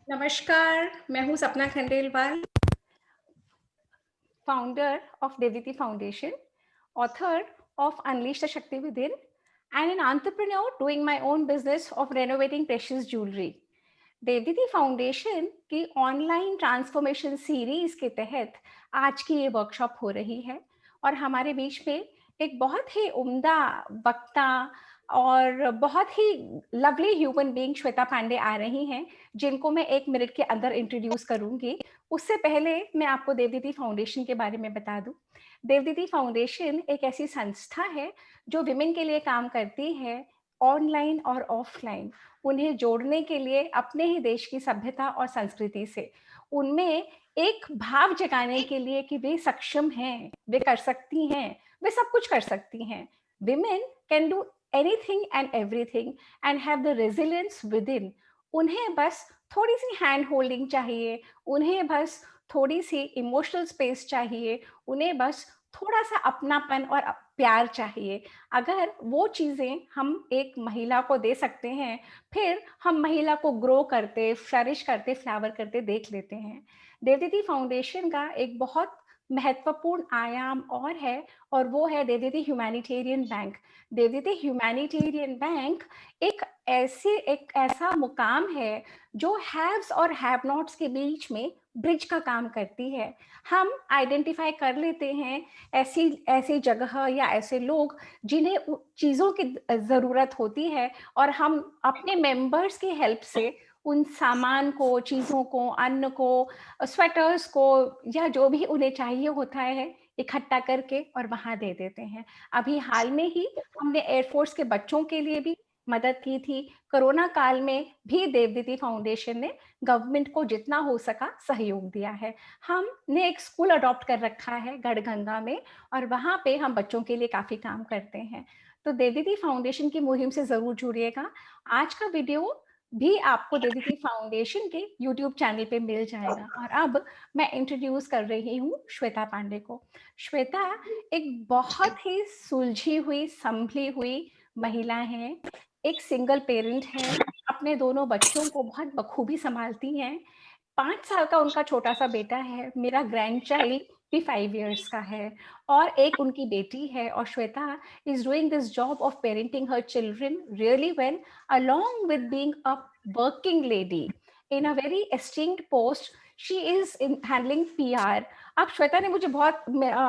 नमस्कार, मैं हूँ Sapna Khandelwal, founder of Devdeeti foundation, author of unleash the Shakti within, and an entrepreneur doing my own business of renovating precious jewelry. Devdeeti foundation की online transformation series के तहत आज की ये वर्कशॉप हो रही है और हमारे बीच में एक बहुत ही उम्दा वक्ता और बहुत ही lovely human being Shweta Pandey आ रही हैं, जिनको मैं 1 मिनट के अंदर इंट्रोड्यूस करूंगी। उससे पहले मैं आपको देवदीति फाउंडेशन के बारे में बता दूं। देवदीति फाउंडेशन एक ऐसी संस्था है जो विमेन के लिए काम करती है, ऑनलाइन और ऑफलाइन, उन्हें जोड़ने के लिए अपने ही देश की सभ्यता और संस्कृति से, उनमें एक भाव जगाने के लिए कि वे सक्षम हैं, वे कर सकती हैं, वे सब कुछ कर सकती हैं। Women can do anything and everything and have the resilience with in. उन्हें बस थोड़ी सी हैंड होल्डिंग चाहिए, उन्हें बस थोड़ी सी इमोशनल स्पेस चाहिए, उन्हें बस थोड़ा सा अपनापन और प्यार चाहिए। अगर वो चीज़ें हम एक महिला को दे सकते हैं, फिर हम महिला को ग्रो करते, फ्लरिश करते, फ्लावर करते देख लेते हैं। देवदीति फाउंडेशन का एक बहुत महत्वपूर्ण आयाम और है, और वो है Devditi humanitarian bank. Devditi humanitarian bank एक ऐसा मुकाम है जो हैव्स और हैव नॉट्स के बीच में ब्रिज का काम करती है। हम आइडेंटिफाई कर लेते हैं ऐसी ऐसी जगह या ऐसे लोग जिन्हें चीज़ों की ज़रूरत होती है, और हम अपने मेंबर्स की हेल्प से उन सामान को, चीज़ों को, अन्न को, स्वेटर्स को या जो भी उन्हें चाहिए होता है, इकट्ठा करके और वहाँ दे देते हैं। अभी हाल में ही हमने एयरफोर्स के बच्चों के लिए भी मदद की थी। कोरोना काल में भी देवदीति फाउंडेशन ने गवर्नमेंट को जितना हो सका सहयोग दिया है। हमने एक स्कूल अडॉप्ट कर रखा है गढ़गंगा में, और वहाँ पे हम बच्चों के लिए काफ़ी काम करते हैं। तो देवदीति फाउंडेशन की मुहिम से ज़रूर जुड़िएगा। आज का वीडियो भी आपको देवदीति फाउंडेशन के यूट्यूब चैनल पे मिल जाएगा। और अब मैं इंट्रोड्यूस कर रही हूँ श्वेता पांडे को। श्वेता एक बहुत ही सुलझी हुई, संभली हुई महिला है, एक सिंगल पेरेंट है, अपने दोनों बच्चों को बहुत बखूबी संभालती हैं। 5 साल का उनका छोटा सा बेटा है, मेरा ग्रैंड चाइल्ड भी 5 इयर्स का है, और एक उनकी बेटी है। और Shweta is doing this job of parenting her children really well, along with being a working lady in a very esteemed post. She is in handling PR. अब श्वेता ने मुझे बहुत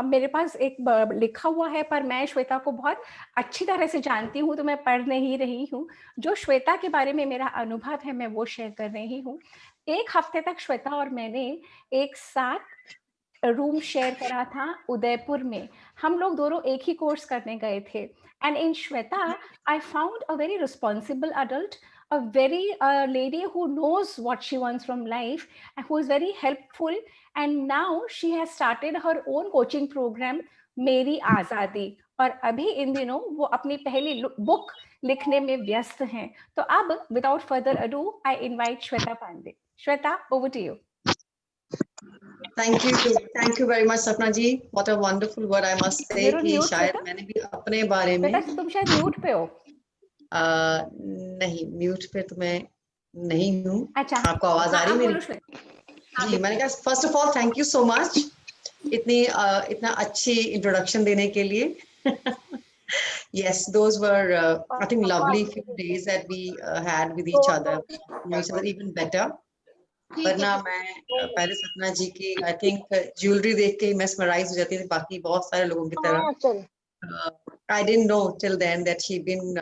मेरे पास एक लिखा हुआ है, पर मैं श्वेता को बहुत अच्छी तरह से जानती हूँ, तो मैं पढ़ नहीं रही हूँ। जो श्वेता के बारे में मेरा अनुभव है, मैं वो शेयर कर रही हूँ। 1 हफ्ते तक श्वेता और मैंने एक साथ रूम शेयर करा था उदयपुर में। हम लोग दोनों एक ही कोर्स करने गए थे। And in Shweta I found a very responsible adult, a very lady who knows what she wants from life, and who is very helpful. And now she has started her own coaching program, मेरी आज़ादी, और अभी इन दिनों वो अपनी पहली book लिखने में व्यस्त हैं। तो अब without further ado I invite Shweta Pandey. Shweta, over to you. Thank you very much, Sapna ji. What a wonderful word, I must say. कि शायद मैंने भी अपने बारे में, बेटा तुम शायद म्यूट पे हो। नहीं, म्यूट पे तो मैं नहीं हूँ। अच्छा, आपको आवाज आ रही मेरी? जी, मैंने कहा first of all thank you so much इतना अच्छी इंट्रोडक्शन देने के लिए। Yes, those were I think lovely few days that we had with each other, know each other even better. वरना मैं पहले सपना जी की आई थिंक ज्वेलरी देख के ही mesmerize हो जाती थी, बाकी बहुत सारे लोगों की तरह। I didn't know till then that she'd been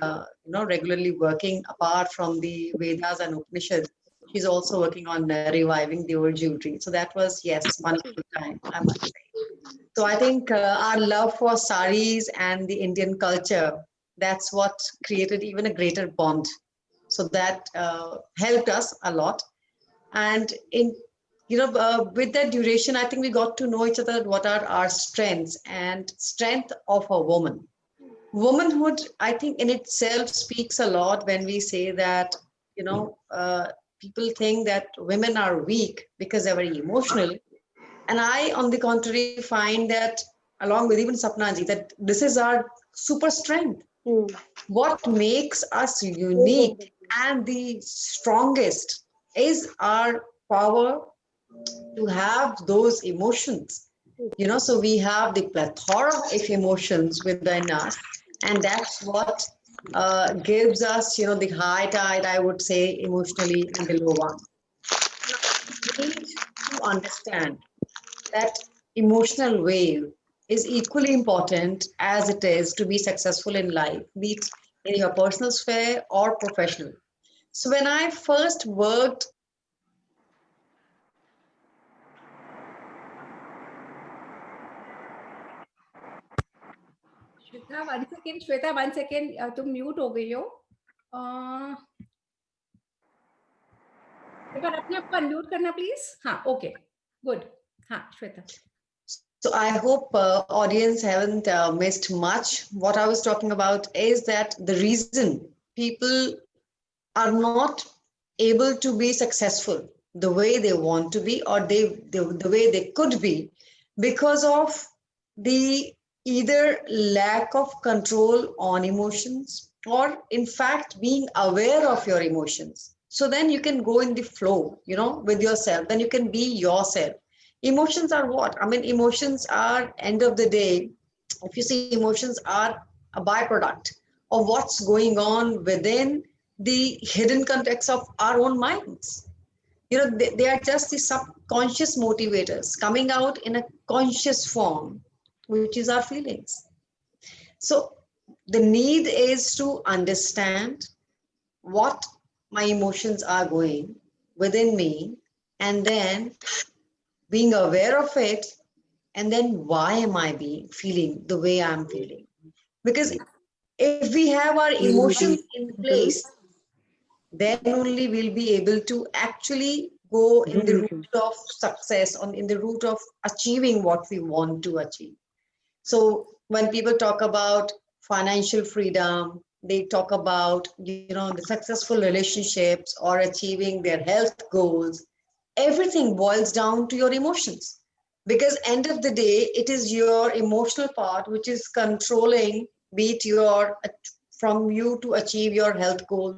regularly working apart from the Vedas and Upanishads. She's also working on reviving the old jewelry. So that was, yes, wonderful time, I must say. So I think our love for saris and the Indian culture, that's what created even a greater bond. So that helped us a lot. And in with that duration, I think we got to know each other, what are our strengths and strength of a woman. Womanhood, I think in itself speaks a lot when we say that, people think that women are weak because they're very emotional. And I, on the contrary, find that, along with even Sapna ji, that this is our super strength. What makes us unique and the strongest is our power to have those emotions. So we have the plethora of emotions within us, and that's what gives us, the high tide, I would say, emotionally, and the low one. We need to understand that emotional wave is equally important as it is to be successful in life, be it in your personal sphere or professional. So when I first worked, Shweta 1 second, तुम mute हो गई हो। एक बार अपने आप को unmute करना please. हाँ, ओके, गुड। हाँ Shweta. So I hope audience haven't missed much. What I was talking about is that the reason people are not able to be successful the way they want to be, or the way they could be, because of the either lack of control on emotions, or in fact being aware of your emotions. So then you can go in the flow, with yourself. Then you can be yourself. Emotions are what? I mean, emotions are, end of the day, if you see, emotions are a byproduct of what's going on within the hidden context of our own minds. They are just the subconscious motivators coming out in a conscious form, which is our feelings. So the need is to understand what my emotions are going within me, and then being aware of it, and then why am I being feeling the way I'm feeling? Because if we have our emotions in place, then only we'll be able to actually go in the route of success, in the route of achieving what we want to achieve. So when people talk about financial freedom, they talk about, the successful relationships or achieving their health goals, everything boils down to your emotions. Because end of the day, it is your emotional part which is controlling, be it from you to achieve your health goal,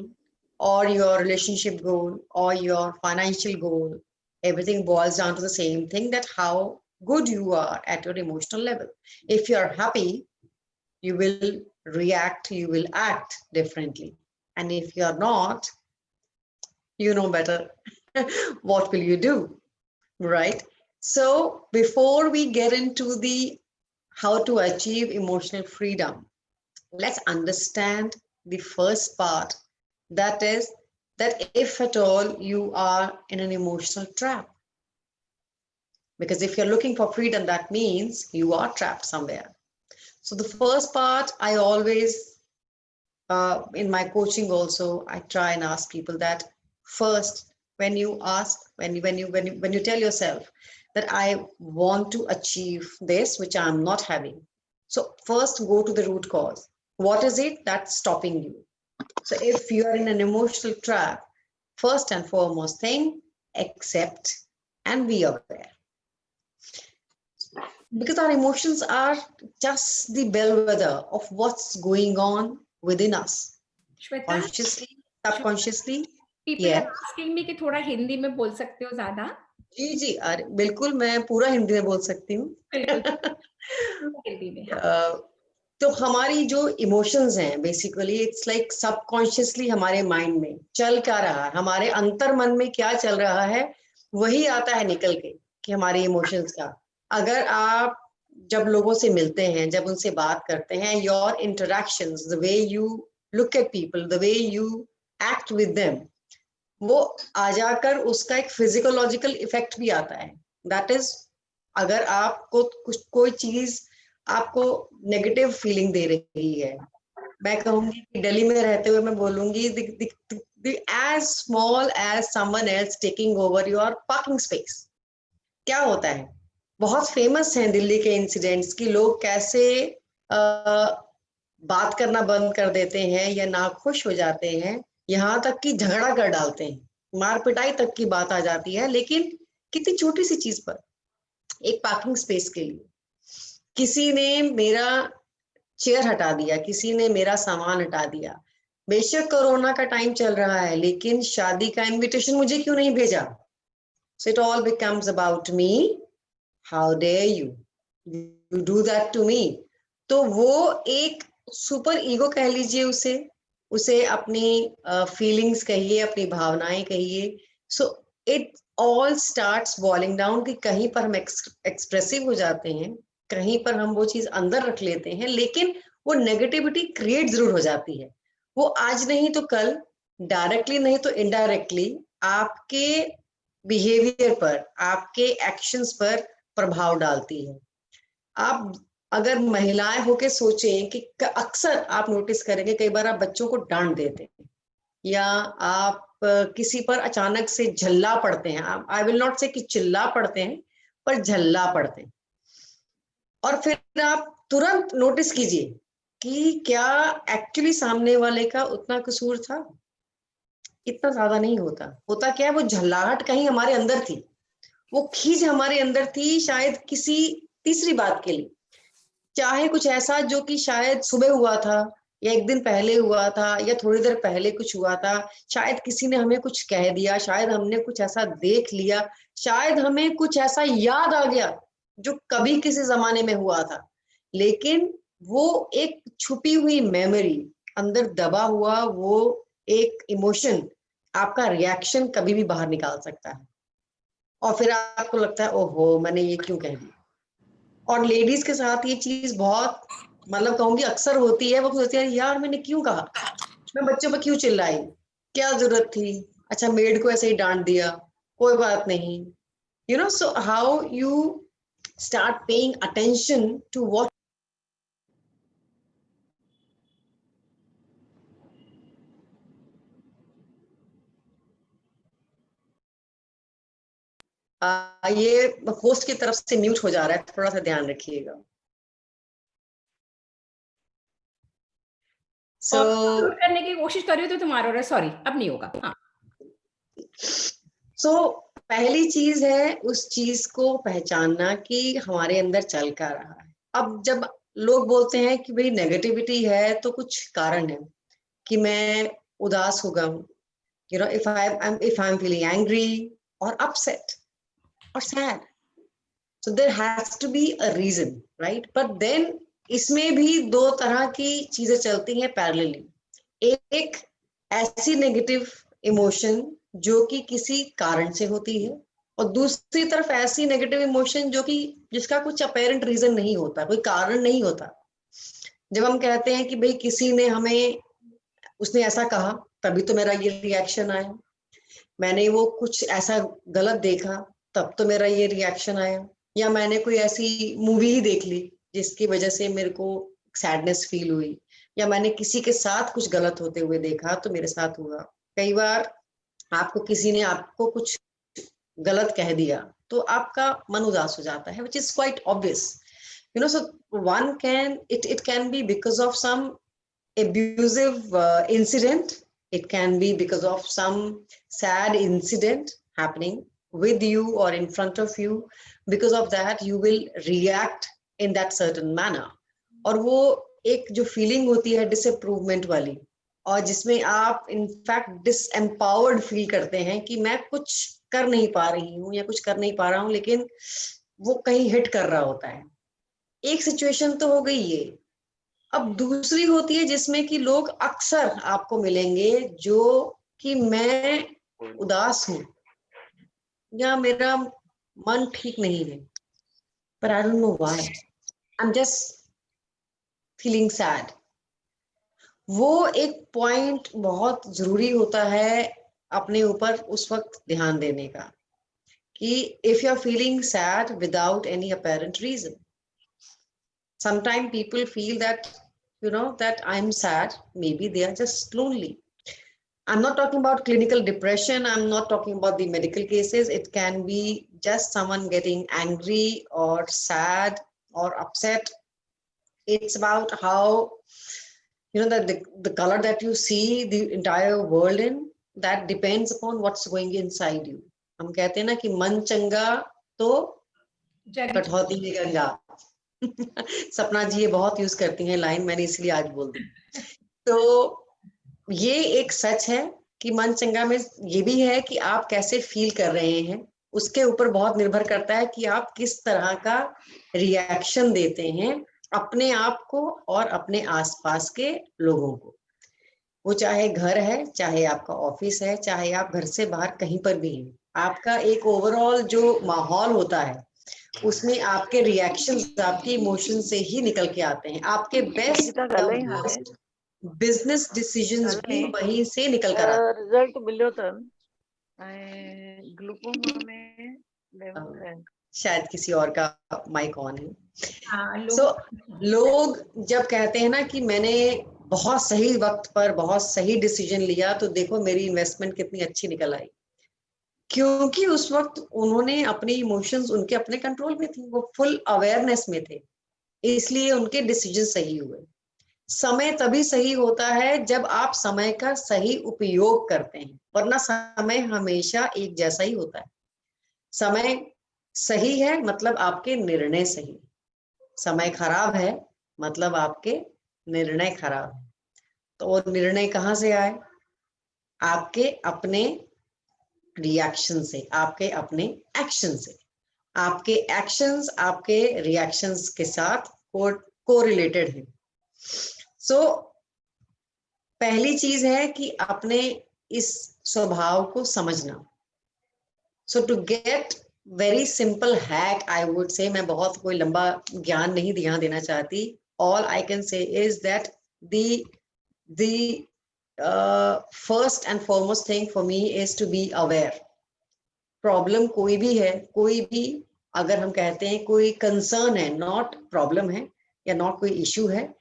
or your relationship goal, or your financial goal. Everything boils down to the same thing, that how good you are at your emotional level. If you're happy, you will react, you will act differently. And if you're not, you know better. What will you do? Right? So before we get into the how to achieve emotional freedom, let's understand the first part. That is that if at all you are in an emotional trap. Because if you're looking for freedom, that means you are trapped somewhere. So the first part, I always, in my coaching also, I try and ask people that first, when you tell yourself that I want to achieve this, which I'm not having. So first go to the root cause. What is it that's stopping you? So if you are in an emotional trap, first and foremost thing, accept and be aware. Because our emotions are just the bellwether of what's going on within us. Shweta, Consciously, subconsciously. people Yeah. are asking me कि थोड़ा हिंदी में बोल सकते हो ज्यादा? जी जी, अरे बिल्कुल, मैं पूरा हिंदी में बोल सकती हूँ। हिंदी में, हाँ। तो हमारी जो इमोशंस हैं, बेसिकली इट्स लाइक सबकॉन्शियसली हमारे माइंड में चल क्या रहा है, हमारे अंतर मन में क्या चल रहा है, वही आता है निकल के कि हमारे इमोशंस का। अगर आप जब लोगों से मिलते हैं, जब उनसे बात करते हैं, your interactions, the way you look at people, the way you act with them, वो आ जाकर उसका एक फिजियोलॉजिकल इफेक्ट भी आता है। दैट इज, अगर आपको कोई चीज आपको नेगेटिव फीलिंग दे रही है, मैं कहूंगी कि दिल्ली में रहते हुए मैं बोलूंगी, as small as someone else taking over your parking space. क्या होता है, बहुत फेमस है दिल्ली के इंसिडेंट्स कि लोग कैसे बात करना बंद कर देते हैं या नाखुश हो जाते हैं, यहाँ तक कि झगड़ा कर डालते हैं, मार पिटाई तक की बात आ जाती है। लेकिन कितनी छोटी सी चीज पर, एक पार्किंग स्पेस के लिए किसी ने मेरा चेयर हटा दिया, किसी ने मेरा सामान हटा दिया, बेशक कोरोना का टाइम चल रहा है, लेकिन शादी का इनविटेशन मुझे क्यों नहीं भेजा? So it all becomes about me. How dare you? You do that to me. तो वो एक सुपर ईगो कह लीजिए उसे, उसे अपनी फीलिंग्स कहिए, अपनी भावनाएं कहिए. So it all starts boiling down कि कहीं पर हम एक्सप्रेसिव हो जाते हैं, कहीं पर हम वो चीज अंदर रख लेते हैं, लेकिन वो नेगेटिविटी क्रिएट जरूर हो जाती है. वो आज नहीं तो कल, डायरेक्टली नहीं तो इनडायरेक्टली आपके बिहेवियर पर, आपके एक्शंस पर प्रभाव डालती है. आप अगर महिलाएं होके सोचें कि अक्सर आप नोटिस करेंगे कई बार आप बच्चों को डांट देते हैं, या आप किसी पर अचानक से झल्ला पड़ते हैं. आई विल नॉट से कि चिल्ला पड़ते हैं, पर झल्ला पड़ते हैं. और फिर आप तुरंत नोटिस कीजिए कि क्या एक्चुअली सामने वाले का उतना कसूर था. इतना ज्यादा नहीं होता. होता क्या है, वो झल्लाहट कहीं हमारे अंदर थी, वो खींच हमारे अंदर थी शायद किसी तीसरी बात के लिए. चाहे कुछ ऐसा जो कि शायद सुबह हुआ था, या एक दिन पहले हुआ था, या थोड़ी देर पहले कुछ हुआ था. शायद किसी ने हमें कुछ कह दिया, शायद हमने कुछ ऐसा देख लिया, शायद हमें कुछ ऐसा याद आ गया जो कभी किसी जमाने में हुआ था. लेकिन वो एक छुपी हुई मेमोरी, अंदर दबा हुआ वो एक इमोशन, आपका रिएक्शन कभी भी बाहर निकाल सकता है. और फिर आपको लगता है ओहो मैंने ये क्यों कह दिया. और लेडीज के साथ ये चीज बहुत, मतलब कहूंगी अक्सर होती है. वो सोचती है यार मैंने क्यों कहा, मैं बच्चों पर क्यों चिल्लाई, क्या जरूरत थी, अच्छा मेड को ऐसे ही डांट दिया, कोई बात नहीं. You know, so how you start paying attention to what. ये होस्ट की तरफ से म्यूट हो जा रहा है, थोड़ा सा ध्यान रखिएगा. सो करने की कोशिश कर रही हो तो तुम्हारा हो रहा है, सॉरी अब नहीं होगा. हाँ. सो पहली चीज है उस चीज को पहचानना कि हमारे अंदर चल क्या रहा है. अब जब लोग बोलते हैं कि भाई नेगेटिविटी है तो कुछ कारण है कि मैं उदास हो गया हूँ, you know, if I'm feeling angry or upset or sad, so there has to be a reason, right? But then इसमें भी दो तरह की चीजें चलती हैं पैरेलली. एक ऐसी नेगेटिव इमोशन जो कि किसी कारण से होती है, और दूसरी तरफ ऐसी नेगेटिव इमोशन जो कि जिसका कुछ अपेरेंट रीजन नहीं होता, कोई कारण नहीं होता. जब हम कहते हैं कि भाई किसी ने हमें, उसने ऐसा कहा तभी तो मेरा ये रिएक्शन आया, मैंने वो कुछ ऐसा गलत देखा तब तो मेरा ये रिएक्शन आया, या मैंने कोई ऐसी मूवी ही देख ली जिसकी वजह से मेरे को सैडनेस फील हुई, या मैंने किसी के साथ कुछ गलत होते हुए देखा तो मेरे साथ हुआ. कई बार आपको किसी ने आपको कुछ गलत कह दिया तो आपका मन उदास हो जाता है, which is quite obvious. You know, so one can, it can be because of some abusive incident. It can be because of some sad incident happening with you or in front of you. Because of that you will react in that certain manner. और वो एक जो feeling होती है डिसअप्रूवमेंट वाली, और जिसमें आप इनफैक्ट डिसएम्पावर्ड फील करते हैं कि मैं कुछ कर नहीं पा रही हूँ या कुछ कर नहीं पा रहा हूँ, लेकिन वो कहीं हिट कर रहा होता है. एक सिचुएशन तो हो गई ये. अब दूसरी होती है जिसमें कि लोग अक्सर आपको मिलेंगे जो कि मैं उदास हूं या मेरा मन ठीक नहीं है, पर I don't know why, I am just feeling sad. वो एक पॉइंट बहुत जरूरी होता है अपने ऊपर उस वक्त ध्यान देने का कि if you are feeling sad without any apparent reason. Sometimes people feel that, you know, that I'm sad, maybe they are just lonely. I'm not talking about clinical depression, I'm not talking about the medical cases. It can be just someone getting angry or sad or upset. It's about how, you know, that the color that you see the entire world in, that depends upon what's going inside you. हम कहते हैं ना कि मन चंगा तो कठौती में गंगा. सपना जी ये बहुत यूज करती हैं लाइन, मैंने इसलिए आज बोल दी. तो ये एक सच है कि मन चंगा में ये भी है कि आप कैसे फील कर रहे हैं, उसके ऊपर बहुत निर्भर करता है कि आप किस तरह का रिएक्शन देते हैं अपने आप को और अपने आसपास के लोगों को। वो चाहे घर है, चाहे आपका ऑफिस है, चाहे आप घर से बाहर कहीं पर भी हैं, आपका एक ओवरऑल जो माहौल होता है उसमें आपके रिएक्शंस, आपके इमोशन से ही निकल के आते हैं। आपके बेस्ट या वर्स्ट बिजनेस डिसीजंस भी वहीं से निकल कर आते हैं। रिजल्ट मिलो तन ग्लूकोमा में लेवल शायद किसी और का माइक ऑन है। हाँ, सो लोग जब कहते हैं ना कि मैंने बहुत सही वक्त पर बहुत सही डिसीजन लिया, तो देखो मेरी इन्वेस्टमेंट कितनी अच्छी निकल आई, क्योंकि उस वक्त उन्होंने अपने इमोशंस उनके अपने कंट्रोल में थी, वो फुल अवेयरनेस में थे, इसलिए उनके डिसीजन सही हुए। समय तभी सही होता है जब आप समय का सही उपयोग करते हैं, वरना समय हमेशा एक जैसा ही होता है। समय सही है मतलब आपके निर्णय सही, समय खराब है मतलब आपके निर्णय खराब है। तो वो निर्णय कहाँ से आए? आपके अपने रिएक्शन से, आपके अपने एक्शन से। आपके एक्शंस आपके रिएक्शंस के साथ कोरिलेटेड है। सो पहली चीज है कि अपने इस स्वभाव को समझना। So to get very simple hack, I would say, मैं बहुत कोई लंबा ज्ञान नहीं ध्यान देना चाहती, all I can say is that the first and foremost thing for me is to be aware. Problem कोई भी है, कोई भी, अगर हम कहते हैं कोई कंसर्न है, नॉट प्रॉब्लम है या नॉट कोई इश्यू है,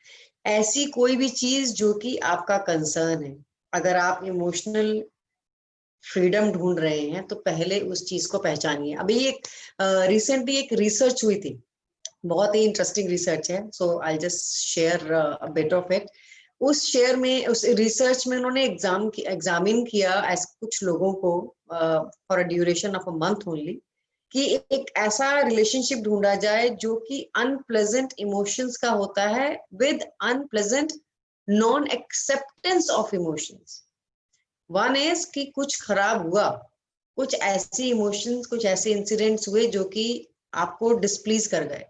ऐसी कोई भी चीज जो कि आपका कंसर्न है, अगर आप इमोशनल फ्रीडम ढूंढ रहे हैं तो पहले उस चीज को पहचानिए। अभी एक रिसेंटली एक रिसर्च हुई थी, बहुत ही इंटरेस्टिंग रिसर्च है, so I just share a bit of it. उस शेयर में, उस रिसर्च में उन्होंने एग्जामिन किया ऐसे कुछ लोगों को for a duration of a month only, कि एक ऐसा रिलेशनशिप ढूंढा जाए जो कि अनप्लेजेंट इमोशंस का होता है with unpleasant non acceptance of emotions. One is कि कुछ खराब हुआ, कुछ ऐसी इमोशंस, कुछ ऐसे इंसिडेंट्स हुए जो कि आपको डिस्प्लीज कर गए,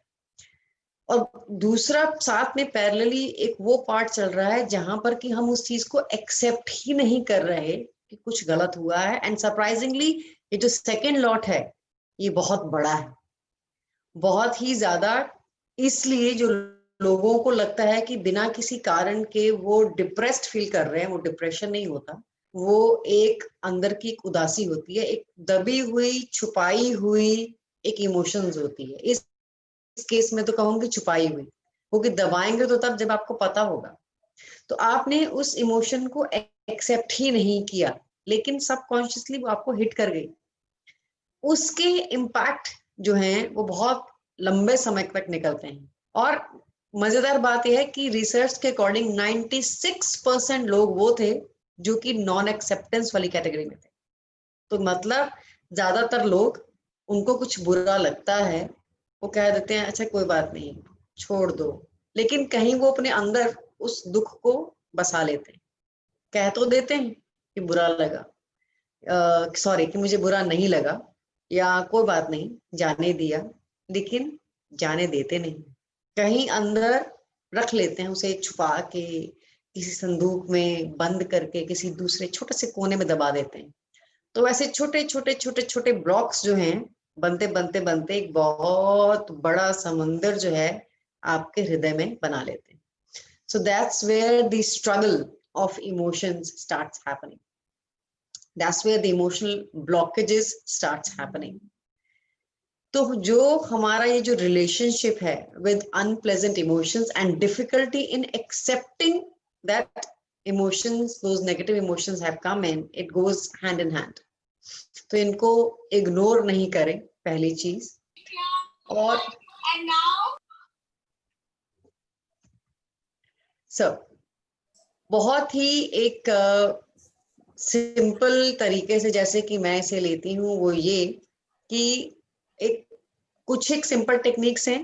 और दूसरा साथ में पैरेलली एक वो पार्ट चल रहा है जहां पर कि हम उस चीज को एक्सेप्ट ही नहीं कर रहे कि कुछ गलत हुआ है। एंड सरप्राइजिंगली ये जो सेकेंड लॉट है ये बहुत बड़ा है, बहुत ही ज्यादा, इसलिए जो लोगों को लगता है कि बिना किसी कारण के वो डिप्रेस्ड फील कर रहे हैं, वो डिप्रेशन नहीं होता, वो एक अंदर की एक उदासी होती है, एक दबी हुई छुपाई हुई एक इमोशंस होती है। इस केस में तो कहूंगी छुपाई हुई, क्योंकि दबाएंगे तो तब जब आपको पता होगा। तो आपने उस इमोशन को एक्सेप्ट ही नहीं किया, लेकिन सबकॉन्शियसली वो आपको हिट कर गई। उसके इम्पैक्ट जो हैं वो बहुत लंबे समय तक निकलते हैं। और मजेदार बात यह है कि रिसर्च के अकॉर्डिंग 96% लोग वो थे जो कि नॉन एक्सेप्टेंस वाली कैटेगरी में थे। तो मतलब ज्यादातर लोग, उनको कुछ बुरा लगता है, वो कह देते हैं अच्छा कोई बात नहीं, छोड़ दो, लेकिन कहीं वो अपने अंदर उस दुख को बसा लेते हैं, कह तो देते हैं कि बुरा लगा, सॉरी कि मुझे बुरा नहीं लगा, या कोई बात नहीं जाने दिया, लेकिन जाने देते नहीं, कहीं अंदर रख लेते हैं उसे, छुपा के किसी संदूक में बंद करके किसी दूसरे छोटे से कोने में दबा देते हैं। तो ऐसे छोटे छोटे छोटे छोटे ब्लॉक्स जो हैं, बनते बनते बनते एक बहुत बड़ा समंदर जो है आपके हृदय में बना लेते हैं। So that's where the struggle of emotions starts happening, that's where the emotional blockages starts happening. तो जो हमारा ये जो रिलेशनशिप है with unpleasant emotions and difficulty in accepting that emotions, those negative emotions have come in, it goes hand in hand. तो इनको ignore नहीं करें, पहली चीज। और बहुत ही एक सिंपल तरीके से जैसे कि मैं इसे लेती हूँ वो ये कि एक कुछ एक सिंपल टेक्निक्स हैं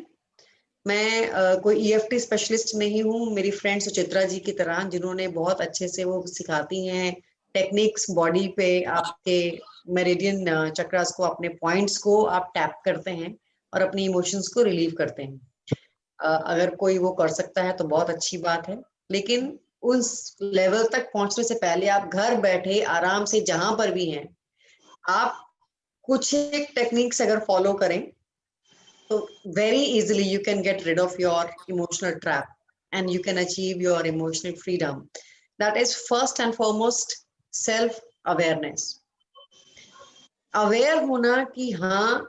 मैं कोई EFT स्पेशलिस्ट नहीं हूँ, मेरी फ्रेंड सुचित्रा जी की तरह, जिन्होंने बहुत अच्छे से वो सिखाती हैं टेक्निक्स बॉडी पे, आपके मेरिडियन चक्रास को, अपने पॉइंट्स को आप टैप करते हैं और अपनी इमोशंस को रिलीव करते हैं। अगर कोई वो कर सकता है तो बहुत अच्छी बात है, लेकिन उस लेवल तक पहुंचने से पहले आप घर बैठे आराम से जहां पर भी हैं, आप कुछ एक टेक्निक्स अगर फॉलो करें तो very easily you can get rid of your emotional trap and you can achieve your emotional freedom. That is first and foremost self awareness. Aware होना कि हाँ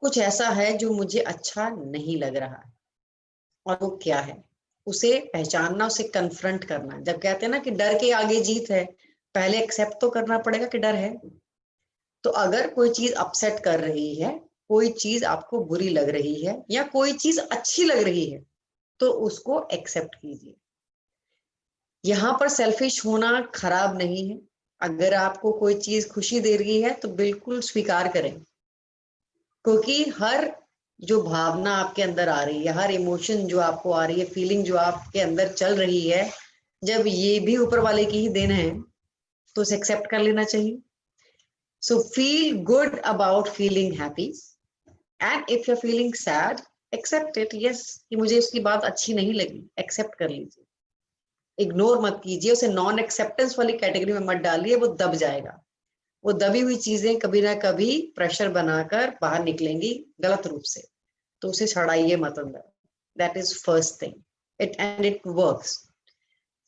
कुछ ऐसा है जो मुझे अच्छा नहीं लग रहा है, और वो क्या है उसे पहचानना, उसे कन्फ्रंट करना। जब कहते हैं ना कि डर के आगे जीत है, पहले एक्सेप्ट तो करना पड़ेगा कि डर है। तो अगर कोई चीज अपसेट कर रही है, कोई चीज आपको बुरी लग रही है या कोई चीज अच्छी लग रही है, तो उसको एक्सेप्ट कीजिए। यहाँ पर सेल्फिश होना खराब नहीं है। अगर आपको कोई चीज खुशी दे रही है तो बिल्कुल स्वीकार करें, क्योंकि हर जो भावना आपके अंदर आ रही है, हर इमोशन जो आपको आ रही है, फीलिंग जो आपके अंदर चल रही है, जब ये भी ऊपर वाले की ही देन है तो उसे एक्सेप्ट कर लेना चाहिए। So feel good about feeling happy, and if you're feeling sad, accept it. Yes, कि मुझे उसकी बात अच्छी नहीं लगी, accept कर लीजिए, इग्नोर मत कीजिए उसे, नॉन एक्सेप्टेंस वाली कैटेगरी में मत डालिए, वो दब जाएगा। वो दबी हुई चीजें कभी ना कभी प्रेशर बनाकर बाहर निकलेंगी गलत रूप से, तो उसे छड़ाइए मत अंदर। That is first thing, it and it works.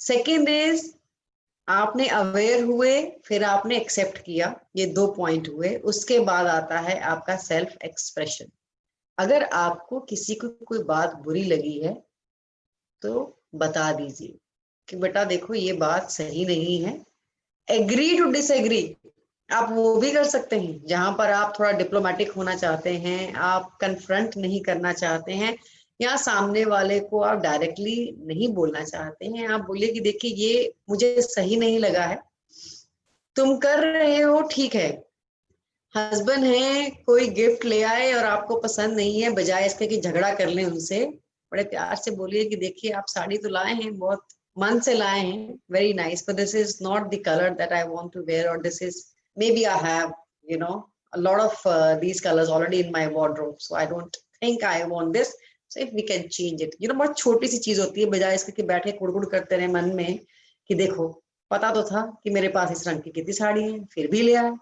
Second is, आपने अवेयर हुए, फिर आपने एक्सेप्ट किया, ये 2 पॉइंट हुए। उसके बाद आता है आपका सेल्फ एक्सप्रेशन। अगर आपको किसी को कोई बात बुरी लगी है तो बता दीजिए कि बेटा देखो ये बात सही नहीं है। एग्री टू डिसएग्री आप वो भी कर सकते हैं, जहां पर आप थोड़ा डिप्लोमेटिक होना चाहते हैं, आप कन्फ्रंट नहीं करना चाहते हैं, या सामने वाले को आप डायरेक्टली नहीं बोलना चाहते हैं। आप बोलिए कि देखिए ये मुझे सही नहीं लगा है, तुम कर रहे हो ठीक है। हस्बैंड है, कोई गिफ्ट ले आए और आपको पसंद नहीं है, बजाय इसके कि झगड़ा कर लें उनसे, बड़े प्यार से बोलिए कि देखिए आप साड़ी तो लाए हैं, बहुत मन से लाए हैं, very nice, but this is not the colour that I want to wear, और this is maybe I have, you know, a lot of these colors already in my wardrobe, so I don't think I want this, so if we can change it, you know, बहुत छोटी सी चीज होती है, बजाय इसके कि बैठे कुड़कुड़ करते रहे मन में कि देखो पता तो था कि मेरे पास इस रंग की कितनी साड़ी है, फिर भी ले आए,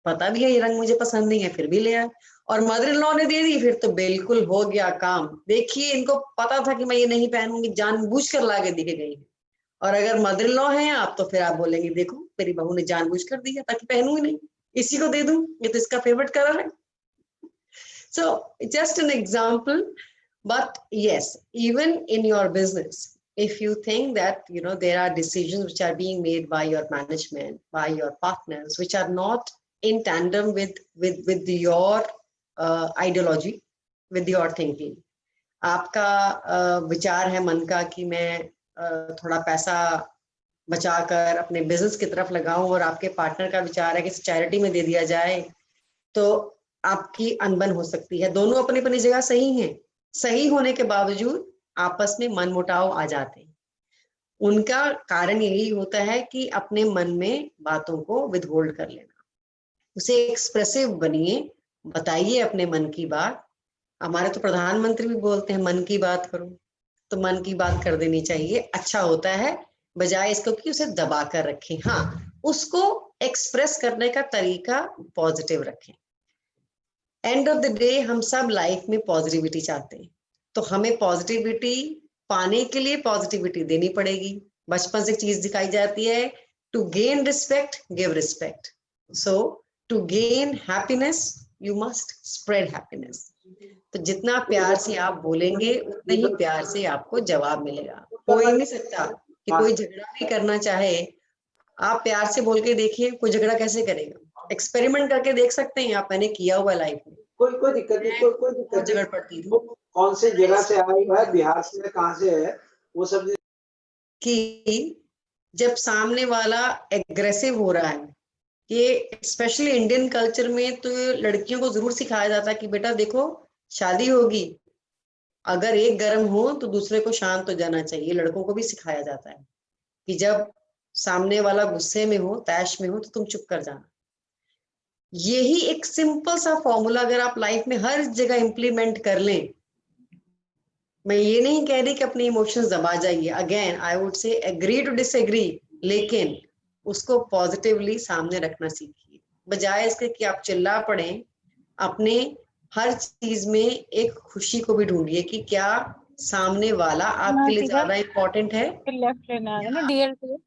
पता भी है ये रंग मुझे पसंद नहीं है, फिर भी ले आए, और मदर इन लॉ ने दे दी, फिर तो बिल्कुल हो गया काम। देखिए इनको पता था कि मैं ये नहीं पहनूंगी, जानबूझकर लाके दी गई है। और अगर मदर इन लॉ हैं आप, तो फिर आप बोलेंगे देखो मेरी बहू ने जानबूझ कर दिया ताकि पहनूं ही नहीं, इसी को दे दूं, ये तो इसका फेवरेट कलर है। So just an example, but yes, even in your business, if you think that you know there are decisions which are being made by your management, by your partners, which are not in tandem with your ideology, with your thinking, आपका विचार है मन का कि मैं थोड़ा पैसा बचाकर अपने बिजनेस की तरफ लगाऊं, और आपके पार्टनर का विचार है कि चैरिटी में दे दिया जाए, तो आपकी अनबन हो सकती है। दोनों अपनी अपनी जगह सही हैं, सही होने के बावजूद आपस में मनमुटाव आ जाते हैं। उनका कारण यही होता है कि अपने मन में बातों को विदहोल्ड कर लेना। उसे एक्सप्रेसिव बनिए, बताइए अपने मन की बात। हमारे तो प्रधानमंत्री भी बोलते हैं मन की बात करो, तो मन की बात कर देनी चाहिए, अच्छा होता है, बजाय इसको कि उसे दबा कर रखें। हाँ, उसको एक्सप्रेस करने का तरीका पॉजिटिव रखें। एंड ऑफ द डे हम सब लाइफ में पॉजिटिविटी चाहते हैं, तो हमें पॉजिटिविटी पाने के लिए पॉजिटिविटी देनी पड़ेगी। बचपन से चीज दिखाई जाती है, to gain respect give respect, so to gain happiness you must spread happiness. तो जितना प्यार से आप बोलेंगे उतने ही प्यार से आपको जवाब मिलेगा। कोई नहीं सकता कि कोई झगड़ा भी करना चाहे, आप प्यार से बोल के देखिए कोई झगड़ा कैसे करेगा। एक्सपेरिमेंट करके देख सकते हैं आप, मैंने किया हुआ लाइफ में। कोई दिक्कत नहीं, कोई दिक्कत झगड़ पड़ती थी। कौन से जगह से आई है, बिहार से कहाँ से है, वो सब कि जब सामने वाला एग्रेसिव हो रहा है, ये स्पेशली इंडियन कल्चर में तो लड़कियों को जरूर सिखाया जाता है कि बेटा देखो शादी होगी, अगर एक गर्म हो तो दूसरे को शांत हो जाना चाहिए। लड़कों को भी सिखाया जाता है कि जब सामने वाला गुस्से में हो, तैश में हो, तो तुम चुप कर जाना। यही एक सिंपल सा फॉर्मूला अगर आप लाइफ में हर जगह इंप्लीमेंट कर लें, मैं ये नहीं कह रही कि अपने इमोशंस दबा जाइए, again I would say agree to disagree, लेकिन उसको पॉजिटिवली सामने रखना सीखिए, बजाय इसके कि आप चिल्ला पड़े। अपने हर चीज में एक खुशी को भी ढूंढिए कि क्या सामने वाला आपके लिए ज्यादा इम्पोर्टेंट है, लेफ्ट लेना है ना, DL2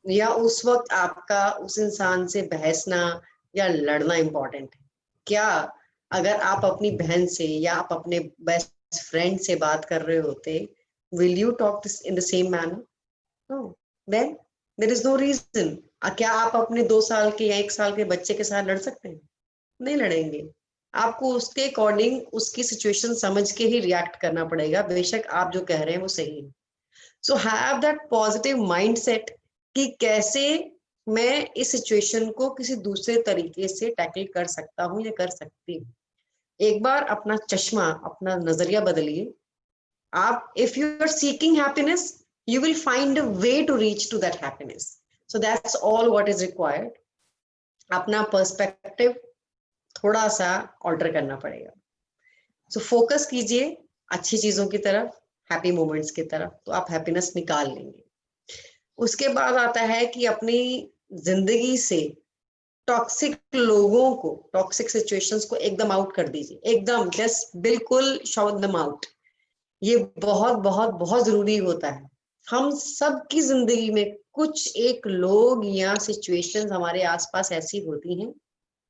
या उस वक्त आपका उस इंसान से बहसना या लड़ना इम्पोर्टेंट है। क्या अगर आप अपनी बहन से या आप अपने बेस्ट फ्रेंड से बात कर रहे होते, will you talk in the same manner? No, then there is no reason. क्या आप अपने 2 साल के या 1 साल के बच्चे के साथ लड़ सकते हैं? नहीं लड़ेंगे। आपको उसके अकॉर्डिंग उसकी सिचुएशन समझ के ही रिएक्ट करना पड़ेगा, बेशक आप जो कह रहे हैं वो सही है। So have that positive mindset कि कैसे मैं इस सिचुएशन को किसी दूसरे तरीके से टैकल कर सकता हूँ या कर सकती हूँ। एक बार अपना चश्मा, अपना नजरिया बदलिए। आप, if you are seeking happiness, you will find a way to reach to that happiness. So that's all what is required. अपना पर्सपेक्टिव थोड़ा सा ऑल्टर करना पड़ेगा। सो फोकस कीजिए अच्छी चीजों की तरफ, हैप्पी मोमेंट्स की तरफ, तो आप हैप्पीनेस निकाल लेंगे। उसके बाद आता है कि अपनी जिंदगी से टॉक्सिक लोगों को, टॉक्सिक सिचुएशंस को एकदम आउट कर दीजिए, एकदम जस्ट बिल्कुल शॉट देम आउट। ये बहुत बहुत बहुत जरूरी होता है। हम सब की जिंदगी में कुछ एक लोग या सिचुएशंस हमारे आसपास ऐसी होती हैं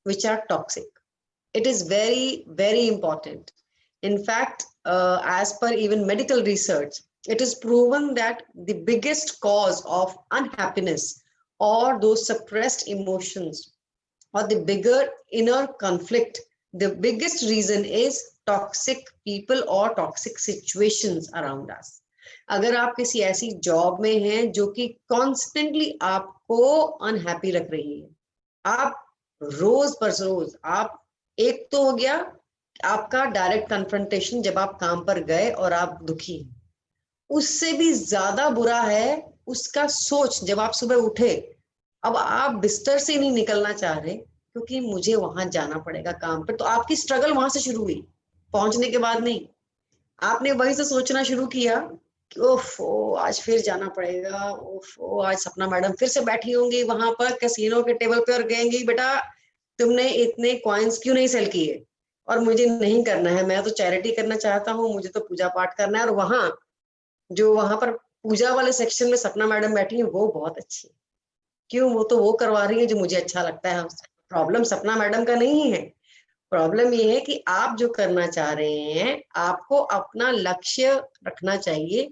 which are toxic. It is very very important. In fact, as per even medical research, it is proven that the biggest cause of unhappiness or those suppressed emotions or the bigger inner conflict, the biggest reason is toxic people or toxic situations around us. अगर आप किसी ऐसी job में हैं जो कि constantly आपको unhappy रख रही है, आप रोज पर रोज आप, एक तो हो गया आपका डायरेक्ट कन्फ्रंटेशन जब आप काम पर गए और आप दुखी हैं, उससे भी ज्यादा बुरा है उसका सोच जब आप सुबह उठे, अब आप बिस्तर से नहीं निकलना चाह रहे क्योंकि मुझे वहां जाना पड़ेगा काम पर, तो आपकी स्ट्रगल वहां से शुरू हुई, पहुंचने के बाद नहीं। आपने वहीं से सोचना शुरू किया कि ओफो आज फिर जाना पड़ेगा, ओफो आज सपना मैडम फिर से बैठी होंगी वहां पर कैसीनो के टेबल पे और कहेंगी बेटा तुमने इतने कॉइन्स क्यों नहीं सेल किए, और मुझे नहीं करना है, मैं तो चैरिटी करना चाहता हूँ, मुझे तो पूजा पाठ करना है। और वहां जो वहां पर पूजा वाले सेक्शन में सपना मैडम बैठी है वो बहुत अच्छी है, क्यों, वो तो वो करवा रही है जो मुझे अच्छा लगता है। प्रॉब्लम सपना मैडम का नहीं है, प्रॉब्लम ये है कि आप जो करना चाह रहे हैं, आपको अपना लक्ष्य रखना चाहिए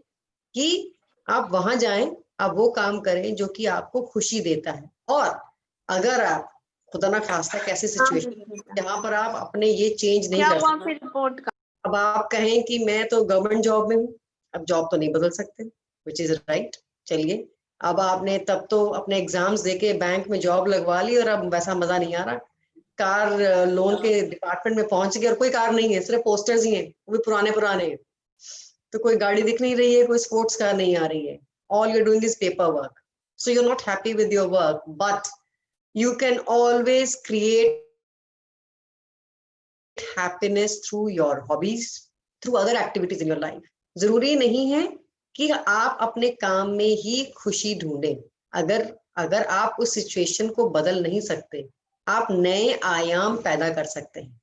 कि आप वहां जाएं, आप वो काम करें जो कि आपको खुशी देता है। और अगर आप खुदा ना खास्ता कैसी सिचुएशन जहां पर आप अपने ये चेंज नहीं क्या कर हुआ सकते, फिर रिपोर्ट का? अब आप कहें कि मैं तो गवर्नमेंट जॉब में हूँ, अब जॉब तो नहीं बदल सकते, विच इज राइट। चलिए, अब आपने तब तो अपने एग्जाम्स देके बैंक में जॉब लगवा ली और अब वैसा मजा नहीं आ रहा, कार लोन के डिपार्टमेंट में पहुंच गए और कोई कार नहीं है, सिर्फ पोस्टर्स ही हैं, वो भी पुराने पुराने हैं, तो कोई गाड़ी दिख नहीं रही है, कोई स्पोर्ट्स कार नहीं आ रही है, all you doing is paper work, so you are not happy with your work, but you can always create happiness through your hobbies, through other activities in your life. जरूरी नहीं है कि आप अपने काम में ही खुशी ढूंढें। अगर अगर आप उस सिचुएशन को बदल नहीं सकते, आप नए आयाम पैदा कर सकते हैं।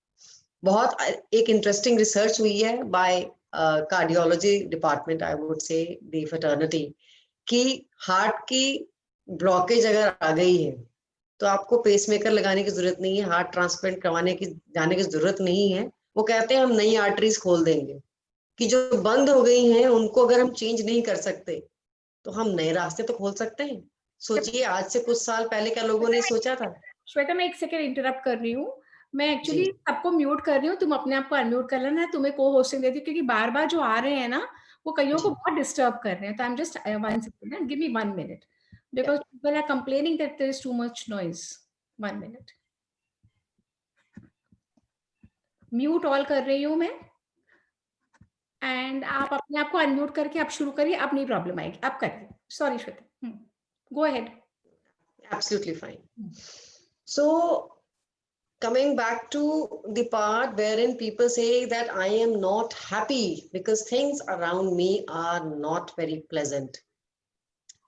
बहुत एक इंटरेस्टिंग रिसर्च हुई है by cardiology department, I would say the fraternity, कि हार्ट की ब्लॉकेज अगर आ गई है तो आपको पेसमेकर लगाने की जरूरत नहीं है, हार्ट ट्रांसप्लांट करवाने की जाने की जरूरत नहीं है। वो कहते हैं हम नई आर्टरीज खोल देंगे, कि जो बंद हो गई हैं उनको अगर हम चेंज नहीं कर सकते तो हम नए रास्ते तो खोल सकते हैं। सोचिए आज से कुछ साल पहले क्या लोगों ने सोचा था। श्वेता, मैं एक सेकंड इंटरप्ट कर रही हूँ, मैं एक्चुअली सबको म्यूट कर रही हूँ, तुम अपने आप को अनम्यूट कर लेना है, तुम्हें को होस्टिंग देती हूँ क्योंकि बार बार जो आ रहे हैं ना वो कईयों को बहुत डिस्टर्ब कर रहे हैं, तो I am just 1 second, give me 1 minute because people are complaining that there is too much noise. 1 minute, mute all कर रही हूँ मैं। एंड आप अपने आप को अनम्यूट करके आप शुरू करिए, अब नहीं प्रॉब्लम आएगी, आप करिए। Sorry Shweta, go ahead. Absolutely fine. So coming back to the part wherein people say that I am not happy because things around me are not very pleasant.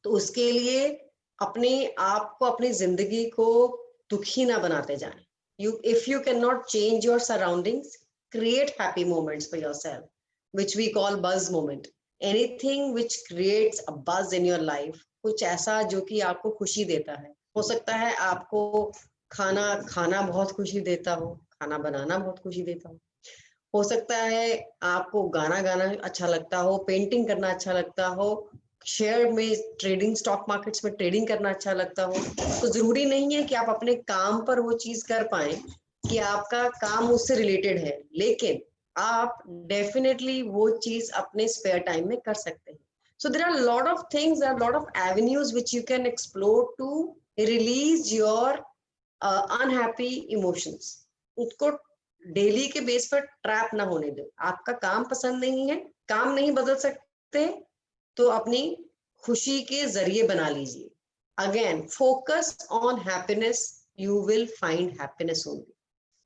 तो उसके लिए अपने आप को, अपनी जिंदगी को दुखी ना बनाते जाएं. If you cannot change your surroundings, create happy moments for yourself, which we call buzz moment. Anything which creates a buzz in your life, कुछ ऐसा जो कि आपको खुशी देता है. हो सकता है आपको खाना खाना बहुत खुशी देता हो, खाना बनाना बहुत खुशी देता हो सकता है आपको गाना गाना अच्छा लगता हो, पेंटिंग करना अच्छा लगता हो, शेयर में ट्रेडिंग, स्टॉक मार्केट्स में ट्रेडिंग करना अच्छा लगता हो. तो जरूरी नहीं है कि आप अपने काम पर वो चीज कर पाए कि आपका काम उससे रिलेटेड है, लेकिन आप डेफिनेटली वो चीज अपने स्पेयर टाइम में कर सकते हैं. So there are a lot of things, there are a lot of avenues which you can explore to release your unhappy emotions. उसको डेली के बेस पर ट्रैप ना होने दो. आपका काम पसंद नहीं है, काम नहीं बदल सकते, तो अपनी खुशी के जरिए बना लीजिए. Again focus on happiness, you will find happiness only.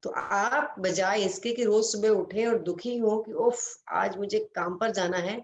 तो आप बजाय इसके कि रोज सुबह उठे और दुखी हो कि उफ आज मुझे काम पर जाना है,